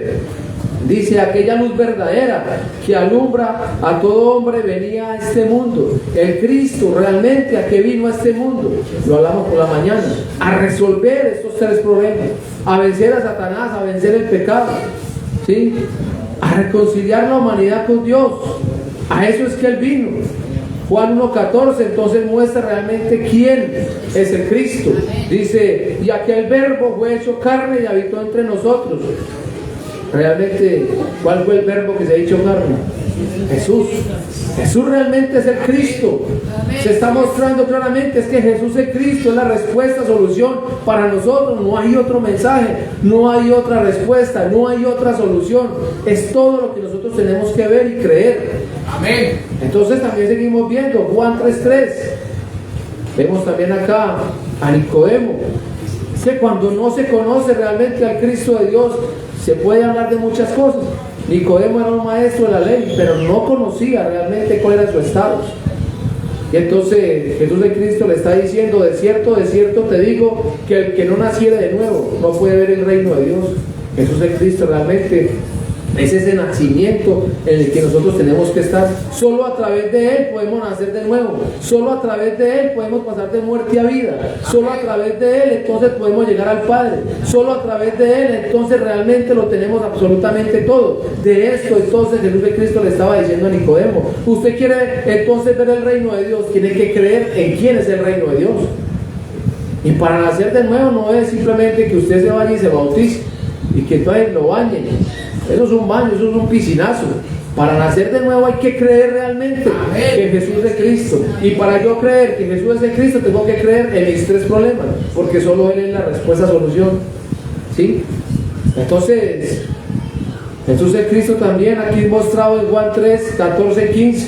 dice: aquella luz verdadera que alumbra a todo hombre venía a este mundo. El Cristo realmente, ¿a qué vino a este mundo? Lo hablamos por la mañana: a resolver estos tres problemas, a vencer a Satanás, a vencer el pecado, ¿sí? A reconciliar la humanidad con Dios. A eso es que Él vino. Juan 1:14 entonces muestra realmente quién es el Cristo. Dice: y aquel verbo fue hecho carne y habitó entre nosotros. Realmente, ¿cuál fue el verbo que se ha hecho carne? Jesús. Jesús realmente es el Cristo. Se está mostrando claramente, es que Jesús es Cristo, es la respuesta, solución para nosotros. No hay otro mensaje, no hay otra respuesta, no hay otra solución. Es todo lo que nosotros tenemos que ver y creer. Amén. Entonces también seguimos viendo Juan 3:3. Vemos también acá a Nicodemo. Es que cuando no se conoce realmente al Cristo de Dios, se puede hablar de muchas cosas. Nicodemo era un maestro de la ley, pero no conocía realmente cuál era su estado. Y entonces Jesús de Cristo le está diciendo: de cierto te digo, que el que no naciere de nuevo no puede ver el reino de Dios. Jesús de Cristo realmente es ese nacimiento en el que nosotros tenemos que estar. Solo a través de Él podemos nacer de nuevo. Solo a través de Él podemos pasar de muerte a vida. Solo a través de Él entonces podemos llegar al Padre. Solo a través de Él entonces realmente lo tenemos absolutamente todo. De esto entonces Jesús de Cristo le estaba diciendo a Nicodemo: usted quiere entonces ver el reino de Dios, tiene que creer en quién es el reino de Dios. Y para nacer de nuevo no es simplemente que usted se vaya y se bautice y que entonces lo bañen. Eso es un baño, eso es un piscinazo. Para nacer de nuevo hay que creer realmente que Jesús es Cristo. Y para yo creer que Jesús es Cristo, tengo que creer en mis tres problemas, porque solo Él es la respuesta, solución. ¿Sí? Entonces, Jesús es Cristo también, aquí mostrado en Juan 3, 14 y 15.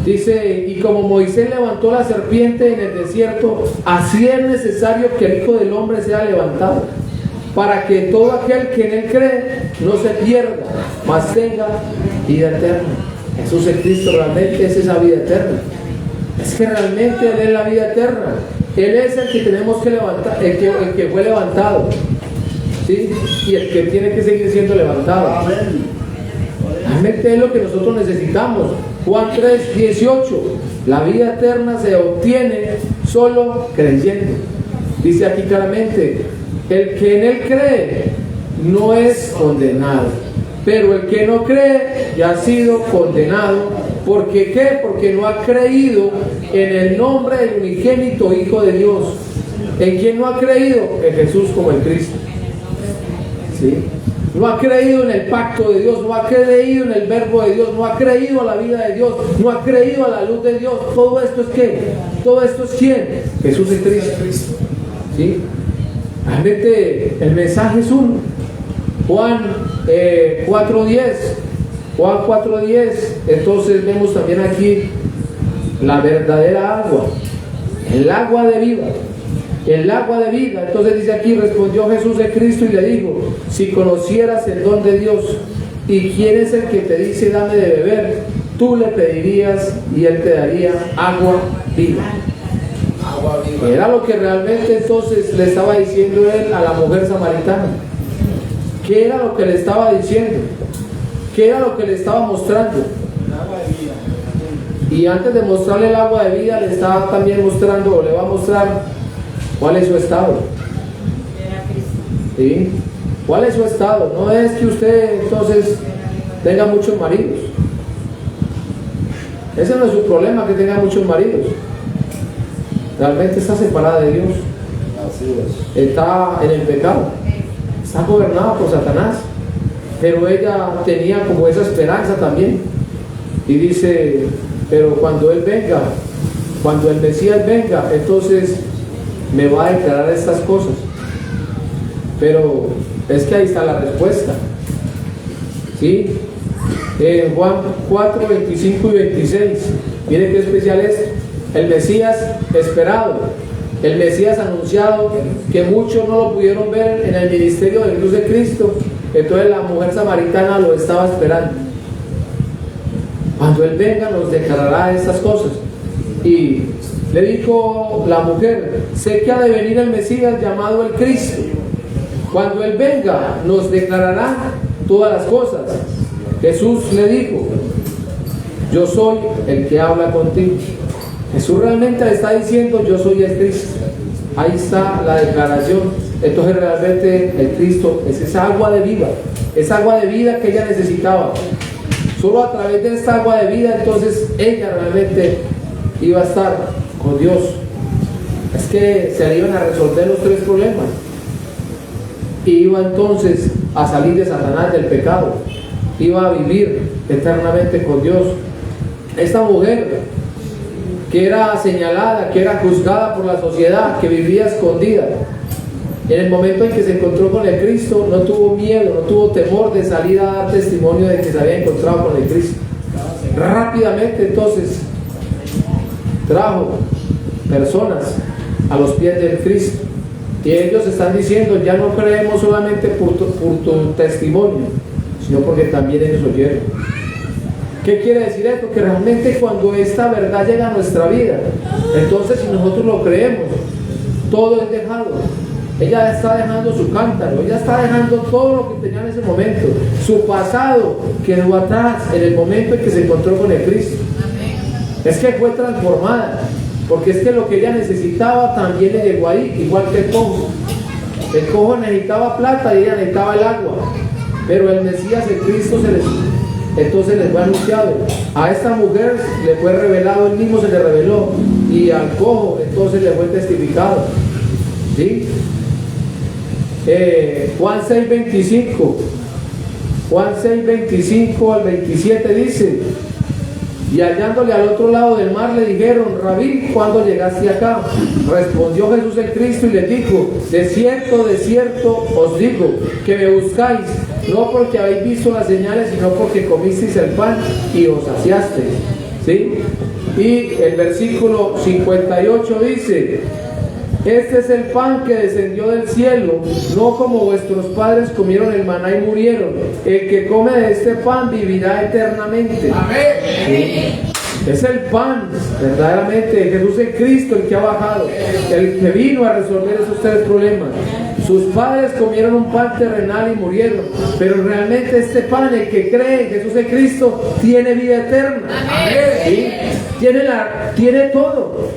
Dice, y como Moisés levantó la serpiente en el desierto, así es necesario que el Hijo del Hombre sea levantado, para que todo aquel que en Él cree no se pierda, mas tenga vida eterna. Jesús es Cristo realmente es esa vida eterna. Es que realmente Él es la vida eterna. Él es el que tenemos que levantar, el que fue levantado, ¿sí? Y el que tiene que seguir siendo levantado. Realmente es lo que nosotros necesitamos. Juan 3, 18. La vida eterna se obtiene solo creyendo. Dice aquí claramente, el que en Él cree no es condenado, pero el que no cree ya ha sido condenado. ¿Por qué? ¿Qué? Porque no ha creído en el nombre del unigénito Hijo de Dios. ¿En quién no ha creído? En Jesús como el Cristo. ¿Sí? No ha creído en el pacto de Dios, no ha creído en el verbo de Dios, no ha creído a la vida de Dios, no ha creído a la luz de Dios. Todo esto es ¿qué? Todo esto es ¿quién? Jesús es Cristo. ¿Sí? Realmente el mensaje es uno. Juan 4:10. Juan 4:10. Entonces vemos también aquí la verdadera agua, el agua de vida. El agua de vida. Entonces dice aquí, respondió Jesús de Cristo y le dijo, si conocieras el don de Dios y quién es el que te dice dame de beber, tú le pedirías y él te daría agua viva. Agua viva. Era lo que realmente entonces le estaba diciendo él a la mujer samaritana. ¿Qué era lo que le estaba diciendo? ¿Qué era lo que le estaba mostrando? Agua de vida. Y antes de mostrarle el agua de vida, le estaba también mostrando, o le va a mostrar ¿cuál es su estado? ¿Sí? ¿Cuál es su estado? No es que usted entonces tenga muchos maridos. Ese no es su problema, que tenga muchos maridos. Realmente está separada de Dios. Está en el pecado. Está gobernada por Satanás. Pero ella tenía como esa esperanza también. Y dice, pero cuando Él venga, cuando el Mesías venga, entonces me va a declarar estas cosas. Pero es que ahí está la respuesta. ¿Sí? En Juan 4, 25 y 26. Miren qué especial es. El Mesías esperado, el Mesías anunciado, que muchos no lo pudieron ver en el ministerio de Jesús de Cristo. Entonces la mujer samaritana lo estaba esperando. Cuando Él venga nos declarará estas cosas. Y le dijo la mujer, sé que ha de venir el Mesías llamado el Cristo. Cuando Él venga, nos declarará todas las cosas. Jesús le dijo, yo soy el que habla contigo. Jesús realmente le está diciendo, yo soy el Cristo. Ahí está la declaración. Entonces realmente el Cristo es esa agua de vida, esa agua de vida que ella necesitaba. Solo a través de esta agua de vida, entonces ella realmente iba a estar con Dios. Es que se le iban a resolver los tres problemas. Y iba entonces a salir de Satanás, del pecado. Iba a vivir eternamente con Dios. Esta mujer que era señalada, que era juzgada por la sociedad, que vivía escondida, en el momento en que se encontró con el Cristo, no tuvo miedo, no tuvo temor de salir a dar testimonio de que se había encontrado con el Cristo. Rápidamente entonces trajo personas a los pies del Cristo, y ellos están diciendo, ya no creemos solamente por tu testimonio, sino porque también ellos oyeron. ¿Qué quiere decir esto? Que realmente cuando esta verdad llega a nuestra vida, entonces si nosotros lo creemos, todo es dejado. Ella está dejando su cántaro, ella está dejando todo lo que tenía en ese momento. Su pasado quedó atrás en el momento en que se encontró con el Cristo. Es que fue transformada, porque es que lo que ella necesitaba también le llegó ahí, igual que el cojo. El cojo necesitaba plata y ella necesitaba el agua, pero el Mesías, el Cristo, entonces les fue anunciado. A esta mujer le fue revelado, él mismo se le reveló, y al cojo entonces le fue testificado. ¿Sí? Juan 6:25. Juan 6, 25 al 27 dice: y hallándole al otro lado del mar le dijeron: Rabí, ¿cuándo llegaste acá? Respondió Jesús el Cristo y les dijo: de cierto os digo, que me buscáis, no porque habéis visto las señales, sino porque comisteis el pan y os saciasteis. ¿Sí? Y el versículo 58 dice: este es el pan que descendió del cielo, no como vuestros padres comieron el maná y murieron. El que come de este pan vivirá eternamente. Amén. ¿Sí? Es el pan, verdaderamente, Jesús es Cristo el que ha bajado, el que vino a resolver esos tres problemas. Sus padres comieron un pan terrenal y murieron, pero realmente este pan, el que cree en Jesús es Cristo, tiene vida eterna. ¿Sí? Tiene todo.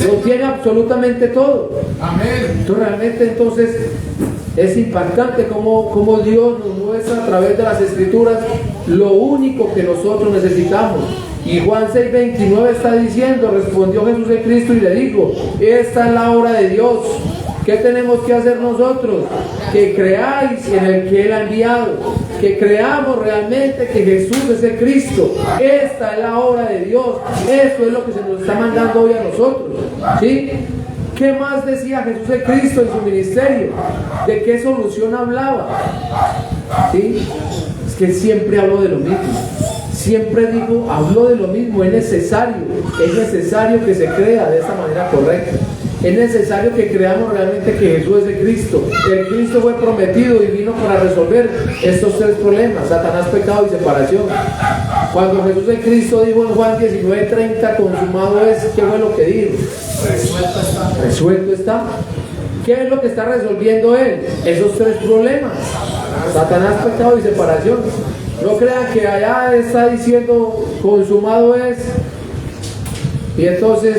Lo tiene absolutamente todo. Amén. Entonces realmente es impactante cómo Dios nos muestra a través de las Escrituras lo único que nosotros necesitamos. Y Juan 6:29 está diciendo: respondió Jesús de Cristo y le dijo: esta es la obra de Dios. ¿Qué tenemos que hacer nosotros? Que creáis en el que Él ha enviado, que creamos realmente que Jesús es el Cristo. Esta es la obra de Dios. Esto es lo que se nos está mandando hoy a nosotros. ¿Sí? ¿Qué más decía Jesús el Cristo en su ministerio? ¿De qué solución hablaba? ¿Sí? Es que Él siempre habló de lo mismo. Siempre habló de lo mismo. Es necesario que se crea de esta manera correcta. Es necesario que creamos realmente que Jesús es el Cristo. El Cristo fue prometido y vino para resolver estos tres problemas: Satanás, pecado y separación. Cuando Jesús el Cristo dijo en Juan 19:30, consumado es, ¿qué fue lo que dijo? Resuelto está. Resuelto está. ¿Qué es lo que está resolviendo Él? Esos tres problemas: Satanás, pecado y separación. No crean que allá está diciendo consumado es, y entonces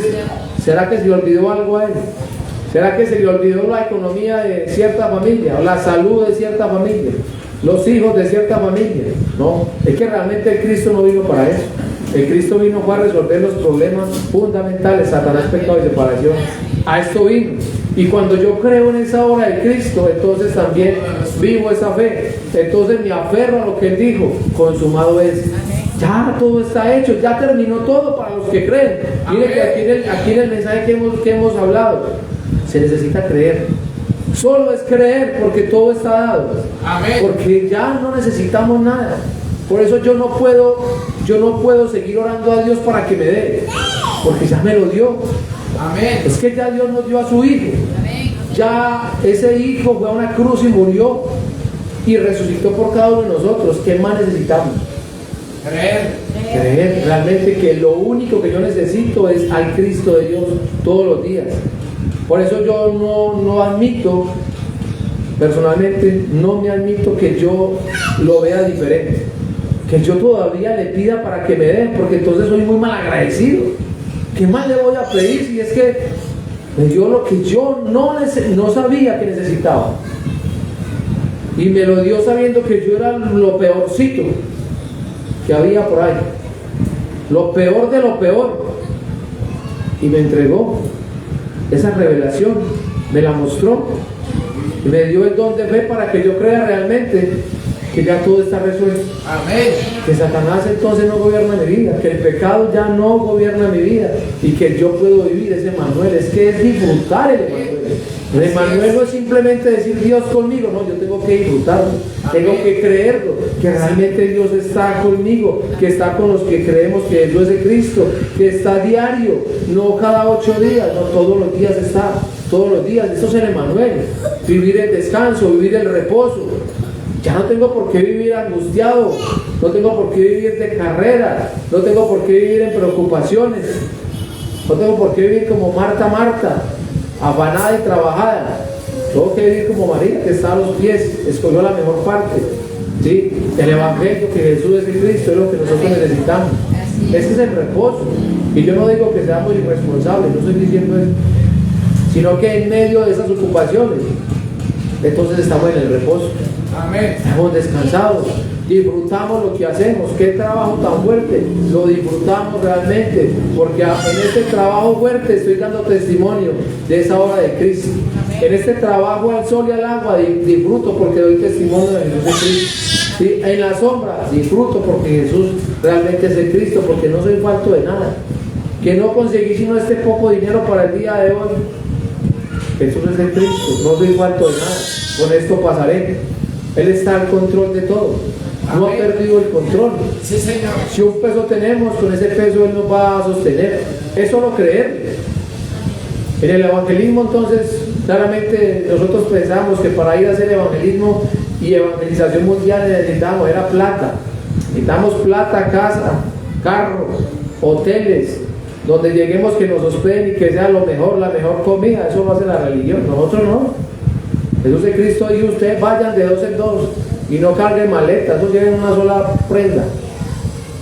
¿será que se le olvidó algo a él? ¿Será que se le olvidó la economía de cierta familia, o la salud de cierta familia, los hijos de cierta familia? No, es que realmente el Cristo no vino para eso. El Cristo vino para resolver los problemas fundamentales: Satanás, pecado y separación. A esto vino. Y cuando yo creo en esa obra de Cristo, entonces también vivo esa fe. Entonces me aferro a lo que Él dijo: consumado es. Ya todo está hecho, ya terminó todo para los que creen. Mire que aquí en el mensaje que hemos hablado, se necesita creer. Solo es creer, porque todo está dado. Amén. Porque ya no necesitamos nada. Por eso yo no puedo seguir orando a Dios para que me dé, porque ya me lo dio. Amén. Es que ya Dios nos dio a su Hijo. Ya ese Hijo fue a una cruz y murió y resucitó por cada uno de nosotros. ¿Qué más necesitamos? Creer realmente que lo único que yo necesito es al Cristo de Dios todos los días. Por eso yo no admito, personalmente no me admito que yo lo vea diferente, que yo todavía le pida para que me dé, porque entonces soy muy mal agradecido. ¿Qué más le voy a pedir si es que me dio lo que yo no sabía que necesitaba? Y me lo dio sabiendo que yo era lo peorcito que había por ahí, lo peor de lo peor, y me entregó esa revelación, me la mostró y me dio el don de fe para que yo crea realmente que ya todo está resuelto. Amén. Que Satanás entonces no gobierna mi vida, que el pecado ya no gobierna mi vida y que yo puedo vivir ese Emmanuel. Es que es disfrutar el Emmanuel. El Emmanuel no es simplemente decir Dios conmigo, no, yo tengo que disfrutarlo, tengo que creerlo, que realmente Dios está conmigo, que está con los que creemos que Jesús es el Cristo, que está diario, no cada 8 días, no, todos los días está, todos los días. Eso es el Emmanuel, vivir el descanso, vivir el reposo. Ya no tengo por qué vivir angustiado, no tengo por qué vivir de carrera, no tengo por qué vivir en preocupaciones, no tengo por qué vivir como Marta, afanada y trabajada. Tengo que vivir como María, que está a los pies, escogió la mejor parte. ¿Sí? El Evangelio, que Jesús es el Cristo, es lo que nosotros necesitamos. Ese es el reposo. Y yo no digo que seamos irresponsables, no estoy diciendo eso, sino que en medio de esas ocupaciones, entonces estamos en el reposo. Amén. Estamos descansados, disfrutamos lo que hacemos. Qué trabajo tan fuerte, lo disfrutamos realmente, porque en este trabajo fuerte estoy dando testimonio de esa obra de Cristo. En este trabajo al sol y al agua disfruto, porque doy testimonio de Jesús de Cristo. ¿Sí? En la sombra disfruto porque Jesús realmente es el Cristo, porque no soy falto de nada. Que no conseguí sino este poco dinero para el día de hoy. Jesús es el Cristo, no soy falto de nada. Con esto pasaré. Él está al control de todo. No ha perdido el control. Sí, Señor. Si un peso tenemos, con ese peso Él nos va a sostener. Es solo creer. En el evangelismo, entonces, claramente nosotros pensamos que para ir a hacer evangelismo y evangelización mundial necesitamos, era plata. Necesitamos plata, casa, carros, hoteles, donde lleguemos que nos hospeden y que sea lo mejor, la mejor comida. Eso lo hace la religión, nosotros no. Jesús de Cristo dice: ustedes vayan de dos en dos y no carguen maletas, eso lleven una sola prenda.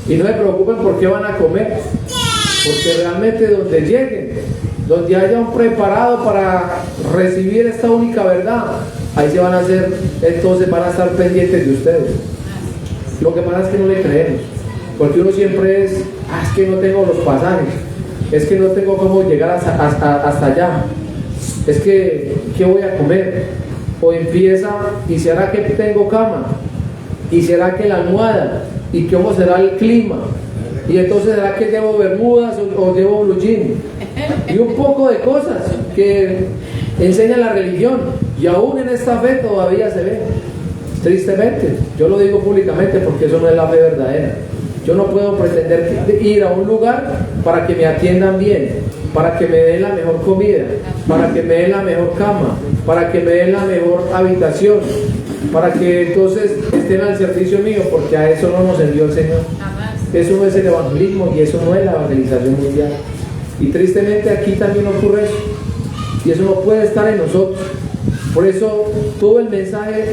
Y no se preocupen por qué van a comer, porque realmente donde lleguen, donde haya un preparado para recibir esta única verdad, ahí se van a hacer, entonces van a estar pendientes de ustedes. Lo que pasa es que no le creemos, porque uno siempre es: es que no tengo los pasajes, es que no tengo cómo llegar hasta allá, es que ¿qué voy a comer? O empieza: ¿y será que tengo cama? ¿Y será que la almohada? ¿Y cómo será el clima? Y entonces ¿será que llevo bermudas o llevo blue jean? Y un poco de cosas que enseña la religión, y aún en esta fe todavía se ve, tristemente. Yo lo digo públicamente porque eso no es la fe verdadera. Yo no puedo pretender ir a un lugar para que me atiendan bien, para que me den la mejor comida, para que me den la mejor cama, para que me den la mejor habitación, para que entonces estén al servicio mío, porque a eso no nos envió el Señor. Eso no es el evangelismo y eso no es la evangelización mundial. Y tristemente aquí también ocurre eso, y eso no puede estar en nosotros. Por eso todo el mensaje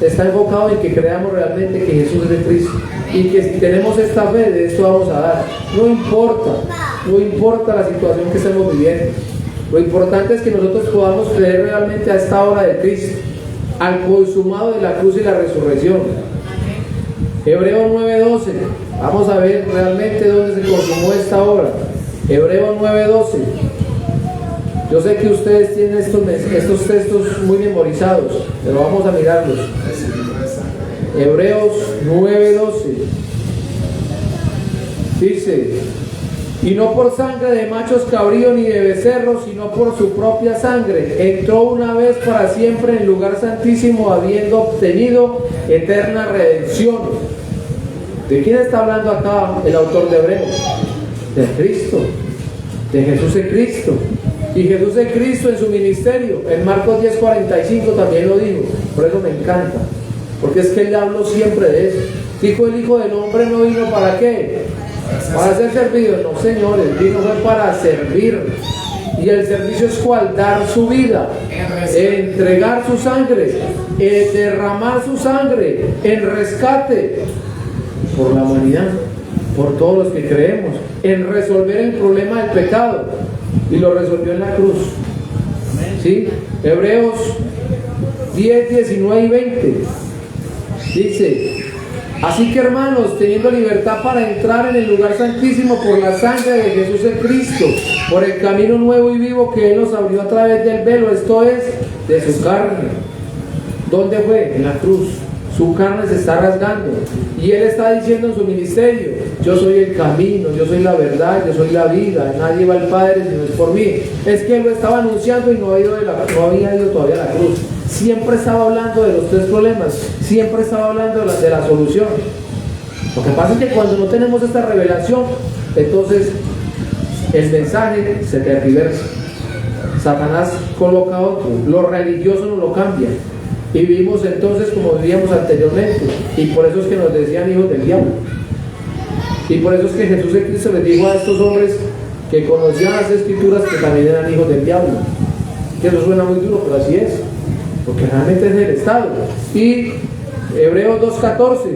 está enfocado en que creamos realmente que Jesús es el Cristo, y que si tenemos esta fe, de esto vamos a dar. No importa la situación que estemos viviendo. Lo importante es que nosotros podamos creer realmente a esta obra de Cristo, al consumado de la cruz y la resurrección. Hebreos 9:12. Vamos a ver realmente dónde se consumó esta obra. Hebreos 9:12. Yo sé que ustedes tienen estos textos muy memorizados, pero vamos a mirarlos. Hebreos 9:12 dice: y no por sangre de machos cabríos ni de becerros, sino por su propia sangre, entró una vez para siempre en el lugar santísimo, habiendo obtenido eterna redención. ¿De quién está hablando acá el autor de Hebreos? De Cristo, de Jesús el Cristo. Y Jesús el Cristo en su ministerio, en Marcos 10:45 también lo dijo. Por eso me encanta, porque es que él habló siempre de eso. Dijo: el Hijo del Hombre no vino ¿para qué? Para ser servido. No, señores, vino fue para servir. Y el servicio es ¿cuál? Dar su vida, entregar su sangre, derramar su sangre en rescate por la humanidad, por todos los que creemos, en resolver el problema del pecado, y lo resolvió en la cruz. ¿Sí? Hebreos 10, 19 y 20 dice: así que, hermanos, teniendo libertad para entrar en el lugar santísimo por la sangre de Jesús el Cristo, por el camino nuevo y vivo que Él nos abrió a través del velo, esto es, de su carne. ¿Dónde fue? En la cruz. Su carne se está rasgando y Él está diciendo en su ministerio: yo soy el camino, yo soy la verdad, yo soy la vida, nadie va al Padre si no es por mí. Es que Él lo estaba anunciando y no había ido todavía a la cruz. Siempre estaba hablando de los tres problemas, siempre estaba hablando de la solución. Lo que pasa es que cuando no tenemos esta revelación, entonces el mensaje se tergiversa. Satanás coloca otro, lo religioso no lo cambia, y vivimos entonces como vivíamos anteriormente, y por eso es que nos decían hijos del diablo. Y por eso es que Jesús de Cristo les dijo a estos hombres que conocían las escrituras que también eran hijos del diablo. Que eso suena muy duro, pero así es, porque realmente es el estado. Y Hebreos 2:14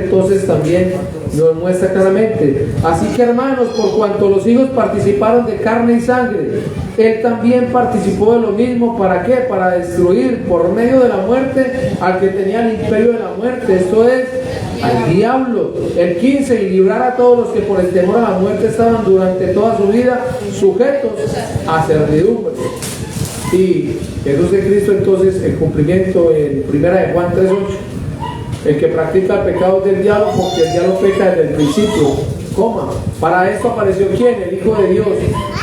entonces también nos muestra claramente: así que, hermanos, por cuanto los hijos participaron de carne y sangre, Él también participó de lo mismo. ¿Para qué? Para destruir por medio de la muerte al que tenía el imperio de la muerte, esto es, al diablo. El 15: y librar a todos los que por el temor a la muerte estaban durante toda su vida sujetos a servidumbre. Y Jesús de Cristo, entonces, el cumplimiento en 1 de Juan 3:8, el que practica el pecado es del diablo, porque el diablo peca desde el principio. Coma. Para esto apareció ¿quién? El Hijo de Dios.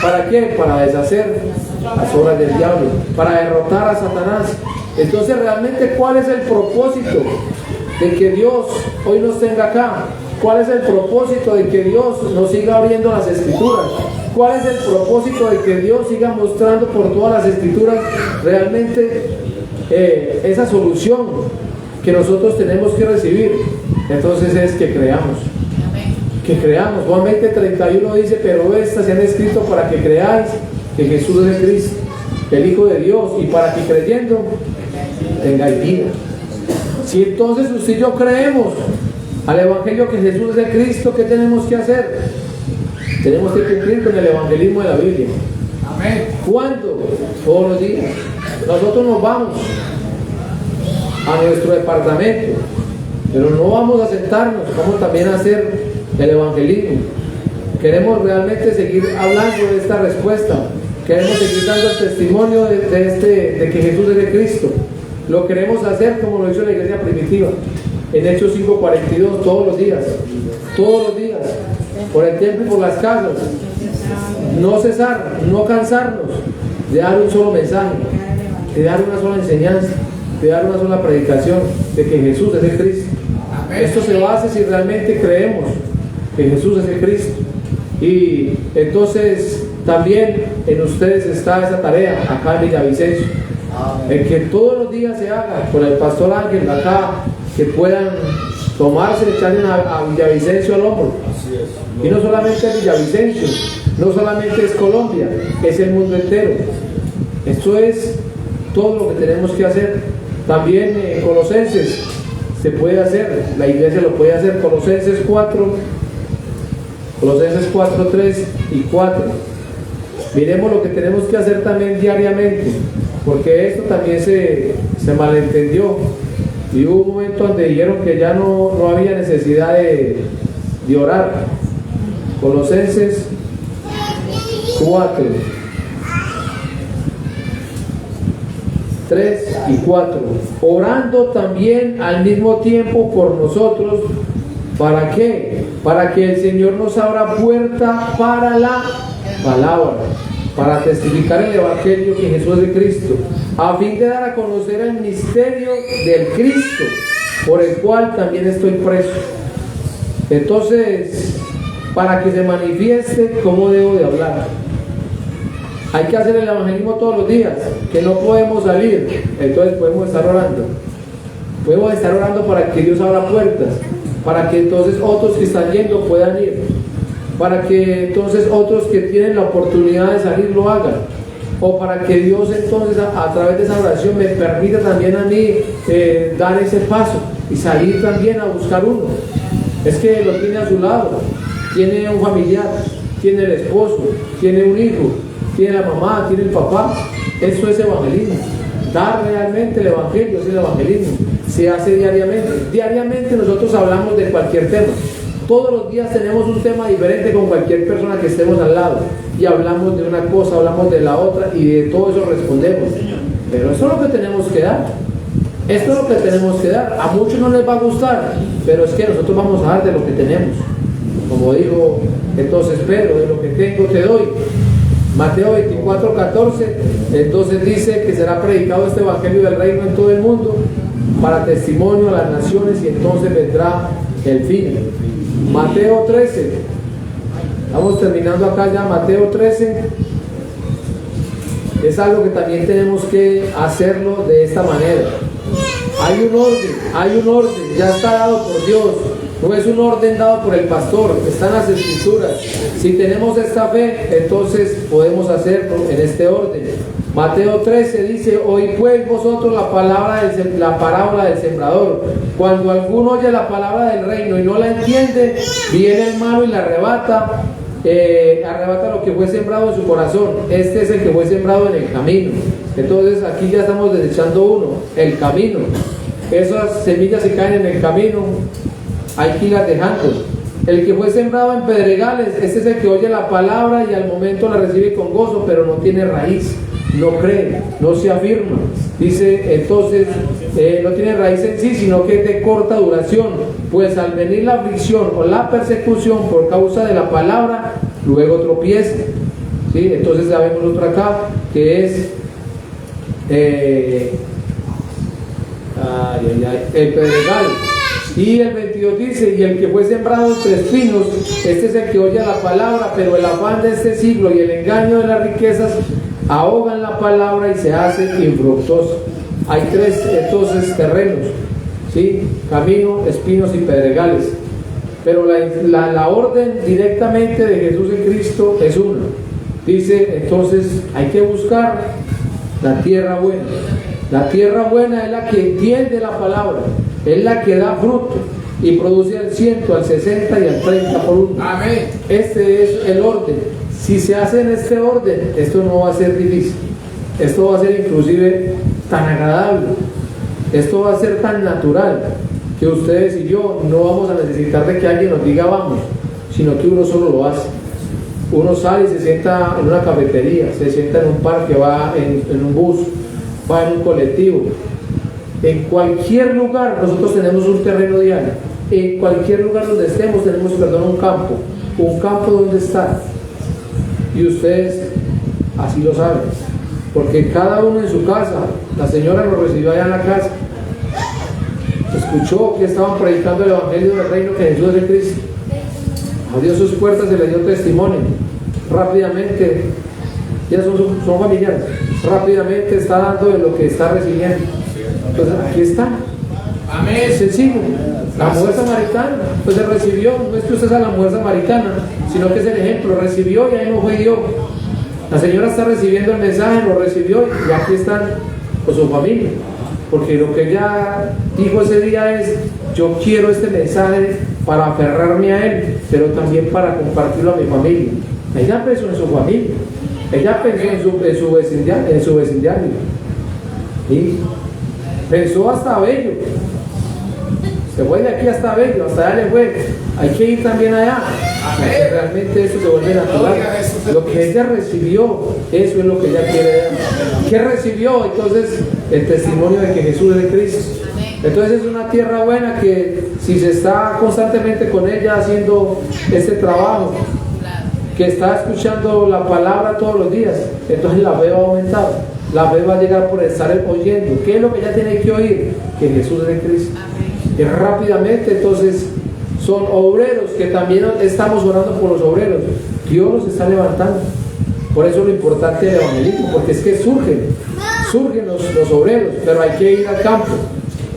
¿Para qué? Para deshacer las obras del diablo, para derrotar a Satanás. Entonces, realmente, ¿cuál es el propósito de que Dios hoy nos tenga acá? ¿Cuál es el propósito de que Dios nos siga abriendo las Escrituras? ¿Cuál es el propósito de que Dios siga mostrando por todas las Escrituras realmente esa solución que nosotros tenemos que recibir? Entonces es que creamos. Que creamos. Juan 20:31 dice: pero estas se han escrito para que creáis que Jesús es el Cristo, el Hijo de Dios, y para que creyendo tengáis vida. Si entonces usted y yo creemos al Evangelio que Jesús es el Cristo, ¿qué tenemos que hacer? Tenemos que cumplir con el evangelismo de la Biblia. Amén. ¿Cuándo? Todos los días. Nosotros nos vamos a nuestro departamento, pero no vamos a sentarnos, vamos también a hacer el evangelismo. Queremos realmente seguir hablando de esta respuesta, queremos seguir dando el testimonio de que Jesús es el Cristo. Lo queremos hacer como lo hizo la iglesia primitiva en Hechos 5:42, todos los días, por el templo y por las casas. No cesar, no cansarnos de dar un solo mensaje, de dar una sola enseñanza, de dar una sola predicación de que Jesús es el Cristo. Esto se basa si realmente creemos que Jesús es el Cristo. Y entonces también en ustedes está esa tarea acá en Villavicencio, en que todos los días se haga con el pastor Ángel acá, que puedan tomarse, echarle a Villavicencio al hombro. Y no solamente es Villavicencio, no solamente es Colombia, es el mundo entero. Esto es todo lo que tenemos que hacer. También en Colosenses se puede hacer, la iglesia lo puede hacer. Colosenses 4, 3 y 4. Miremos lo que tenemos que hacer también diariamente, porque esto también se malentendió. Y hubo un momento donde dijeron que ya no había necesidad de orar. Colosenses 4, 3 y 4. Orando también al mismo tiempo por nosotros. ¿Para qué? Para que el Señor nos abra puerta para la palabra, para testificar el Evangelio que Jesús es de Cristo, a fin de dar a conocer el misterio del Cristo, por el cual también estoy preso. Entonces, para que se manifieste cómo debo de hablar, hay que hacer el evangelismo todos los días, que no podemos salir. Entonces podemos estar orando para que Dios abra puertas, para que entonces otros que están yendo puedan ir, para que entonces otros que tienen la oportunidad de salir lo hagan, o para que Dios entonces a través de esa oración me permita también a mí dar ese paso y salir también a buscar uno. Es que lo tiene a su lado, tiene un familiar, tiene el esposo, tiene un hijo, tiene la mamá, tiene el papá. Eso es evangelismo. Dar realmente el evangelio es el evangelismo. Se hace diariamente. Diariamente nosotros hablamos de cualquier tema. Todos los días tenemos un tema diferente con cualquier persona que estemos al lado. Y hablamos de una cosa, hablamos de la otra, y de todo eso respondemos. Pero eso es lo que tenemos que dar. Esto es lo que tenemos que dar. A muchos no les va a gustar, pero es que nosotros vamos a dar de lo que tenemos. Como dijo entonces Pedro, de lo que tengo te doy. Mateo 24:14, entonces dice que será predicado este evangelio del reino en todo el mundo para testimonio a las naciones, y entonces vendrá el fin. Mateo 13, estamos terminando acá ya. Mateo 13 es algo que también tenemos que hacerlo de esta manera. Hay un orden, ya está dado por Dios. No es un orden dado por el pastor, están las escrituras. Si tenemos esta fe, entonces podemos hacerlo en este orden. Mateo 13 dice: oí pues vosotros la parábola del sembrador. Cuando alguno oye la palabra del reino y no la entiende, viene el malo y la arrebata lo que fue sembrado en su corazón. Este es el que fue sembrado en el camino. Entonces aquí ya estamos desechando uno, el camino. Esas semillas que caen en el camino hay que irlas dejando. El que fue sembrado en pedregales, este es el que oye la palabra y al momento la recibe con gozo, pero no tiene raíz. no cree, no se afirma. Dice entonces, no tiene raíz en sí, sino que es de corta duración, pues al venir la aflicción o la persecución por causa de la palabra, luego tropieza. ¿Sí? Entonces ya vemos otro acá, que es el pedregal. Y el 22 dice, y el que fue sembrado entre espinos, este es el que oye la palabra, pero el afán de este siglo y el engaño de las riquezas ahogan la palabra y se hace infructuoso. Hay tres entonces terrenos, ¿sí? Camino, espinos y pedregales. Pero la orden directamente de Jesús en Cristo es una. Dice entonces, hay que buscar la tierra buena. La tierra buena es la que entiende la palabra, es la que da fruto y produce al 100, al 60 y al 30 por uno. Amén. Este es el orden. Si se hace en este orden, esto no va a ser difícil. Esto va a ser inclusive tan agradable. Esto va a ser tan natural que ustedes y yo no vamos a necesitar de que alguien nos diga vamos, sino que uno solo lo hace. Uno sale y se sienta en una cafetería, se sienta en un parque, va en un bus, va en un colectivo. En cualquier lugar nosotros tenemos un terreno diario. En cualquier lugar donde estemos tenemos, un campo. Un campo donde estar. Y ustedes así lo saben. Porque cada uno en su casa, la señora lo recibió allá en la casa. Escuchó que estaban predicando el Evangelio del Reino, que Jesús es el Cristo. Abrió sus puertas y le dio testimonio. Rápidamente, ya son familiares, rápidamente está dando de lo que está recibiendo. Entonces aquí está. Amén. Es sencillo. La mujer samaritana, pues se recibió, no es que usted sea la mujer samaritana, sino que es el ejemplo, recibió y ahí no fue yo. La señora está recibiendo el mensaje, lo recibió y aquí están con su familia. Porque lo que ella dijo ese día es, yo quiero este mensaje para aferrarme a él, pero también para compartirlo a mi familia. Ella pensó en su familia, ella pensó en su vecindario, ¿sí? Pensó hasta Bello, se fue de aquí hasta Bello, hasta allá le fue, hay que ir también allá. Porque realmente eso se vuelve natural. Lo que ella recibió, eso es lo que ella quiere dar. ¿Qué recibió? Entonces, el testimonio de que Jesús es el Cristo. Entonces es una tierra buena que si se está constantemente con ella haciendo este trabajo, que está escuchando la palabra todos los días, entonces la fe va a aumentar. La fe va a llegar por estar oyendo. ¿Qué es lo que ella tiene que oír? Que Jesús es el Cristo. Y rápidamente entonces son obreros, que también estamos orando por los obreros. Dios los está levantando. Por eso lo importante del evangelismo, porque es que surgen los obreros, pero hay que ir al campo.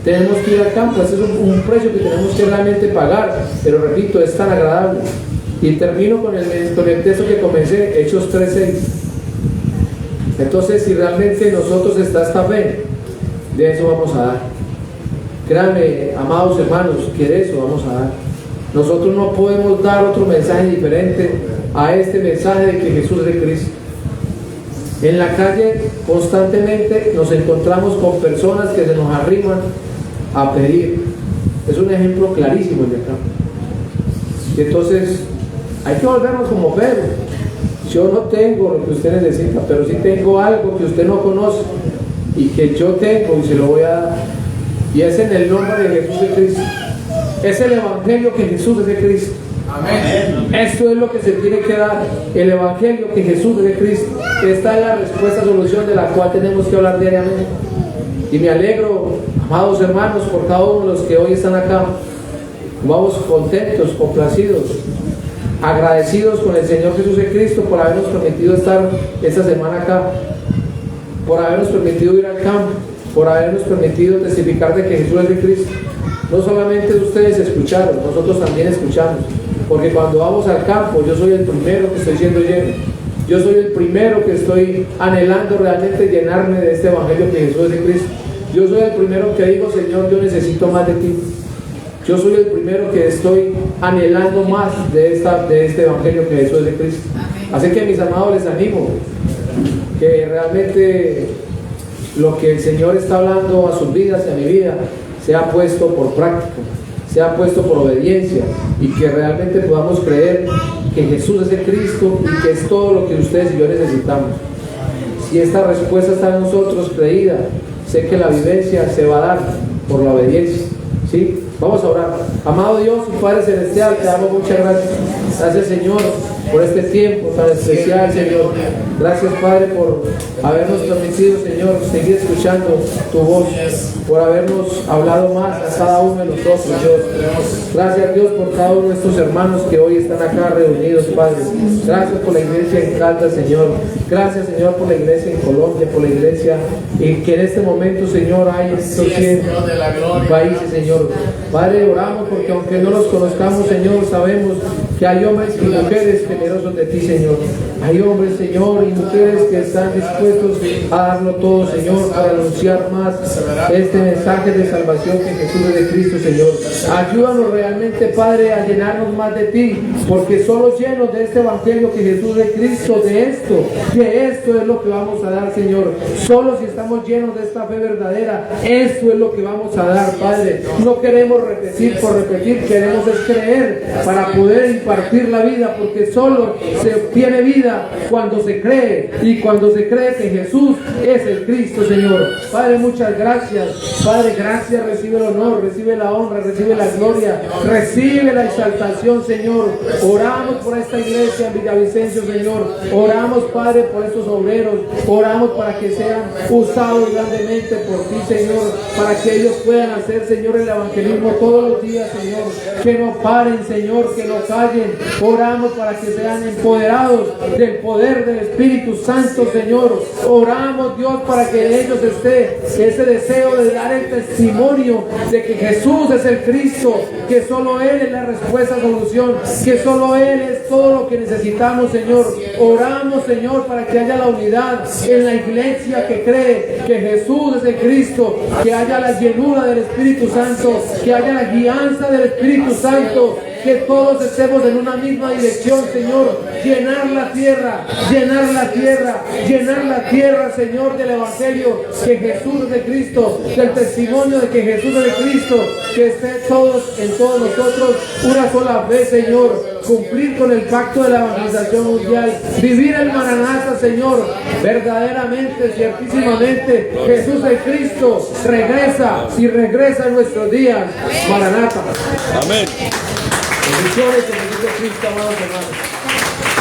Tenemos que ir al campo, ese es un precio que tenemos que realmente pagar, pero repito, es tan agradable. Y termino con el texto que comencé, Hechos 3:6. Entonces, si realmente en nosotros está esta fe, de eso vamos a dar. Créanme, amados hermanos, que de eso vamos a dar. Nosotros no podemos dar otro mensaje diferente a este mensaje de que Jesús es de Cristo. En la calle constantemente nos encontramos con personas que se nos arriman a pedir. Es un ejemplo clarísimo el de acá. Y entonces hay que volvernos como Pedro. Yo no tengo lo que usted necesita, pero sí tengo algo que usted no conoce y que yo tengo y se lo voy a dar. Y es en el nombre de Jesús de Cristo. Es el evangelio que Jesús es de Cristo. Amén. Esto es lo que se tiene que dar, el evangelio que Jesús es de Cristo. Esta es la respuesta, solución de la cual tenemos que hablar diariamente. Y me alegro, amados hermanos, por cada uno de los que hoy están acá. Vamos contentos, complacidos, agradecidos con el Señor Jesús de Cristo por habernos permitido estar esta semana acá, por habernos permitido ir al campo, por habernos permitido testificar de que Jesús es de Cristo. No solamente ustedes escucharon, nosotros también escuchamos, porque cuando vamos al campo yo soy el primero que estoy siendo lleno, yo soy el primero que estoy anhelando realmente llenarme de este evangelio que Jesús es de Cristo. Yo soy el primero que digo, Señor, yo necesito más de ti. Yo soy el primero que estoy anhelando más de este evangelio que Jesús es de Cristo. Así que mis amados, les animo que realmente lo que el Señor está hablando a sus vidas y a mi vida sea puesto por práctica, sea puesto por obediencia, y que realmente podamos creer que Jesús es el Cristo y que es todo lo que ustedes y yo necesitamos. Si esta respuesta está en nosotros creída, sé que la vivencia se va a dar por la obediencia. ¿Sí? Vamos a orar. Amado Dios y Padre Celestial, te damos muchas gracias. Gracias, Señor, por este tiempo tan especial, Señor. Gracias, Padre, por habernos permitido, Señor, seguir escuchando tu voz, por habernos hablado más a cada uno de nosotros, Dios. Gracias, Dios, por cada uno de estos hermanos que hoy están acá reunidos, Padre. Gracias por la iglesia en Caldas, Señor. Gracias, Señor, por la iglesia en Colombia, por la iglesia y que en este momento, Señor, hay en estos 100 países, Señor. Padre, oramos porque aunque no los conozcamos, Señor, sabemos que hay hombres y mujeres temerosos de ti, Señor. Hay hombres, Señor, y mujeres que están dispuestos a darlo todo, Señor, para anunciar más este mensaje de salvación que Jesús es de Cristo, Señor. Ayúdanos realmente, Padre, a llenarnos más de ti, porque solo llenos de este evangelio que Jesús es de Cristo, de esto es lo que vamos a dar, Señor. Solo si estamos llenos de esta fe verdadera, esto es lo que vamos a dar, Padre. No queremos repetir por repetir, queremos es creer para poder impartir la vida, porque solo se obtiene vida cuando se cree, y cuando se cree que Jesús es el Cristo, Señor. Padre, muchas gracias. Padre, gracias. Recibe el honor, recibe la honra, recibe la gloria, recibe la exaltación, Señor. Oramos por esta iglesia en Villavicencio, Señor. Oramos, Padre, por estos obreros. Oramos para que sean usados grandemente por ti, Señor, para que ellos puedan hacer, Señor, el evangelismo todos los días, Señor. Que no paren, Señor, que no callen. Oramos para que sean empoderados del poder del Espíritu Santo, Señor. Oramos, Dios, para que en ellos esté ese deseo de dar el testimonio de que Jesús es el Cristo, que solo Él es la respuesta, solución, que solo Él es todo lo que necesitamos, Señor. Oramos, Señor, para que haya la unidad en la iglesia que cree que Jesús es el Cristo, que haya la llenura del Espíritu Santo, que haya la guianza del Espíritu Santo, que todos estemos en una misma dirección, Señor. Llenar la tierra, llenar la tierra, llenar la tierra, Señor, del Evangelio, que Jesús es de Cristo, del testimonio de que Jesús es de Cristo, que esté todos en todos nosotros una sola vez, Señor. Cumplir con el pacto de la evangelización mundial, vivir el Maranata, Señor, verdaderamente, ciertísimamente, Jesús el Cristo regresa y regresa en nuestros días. Maranata. Amén. Bendiciones en Cristo, amados hermanos.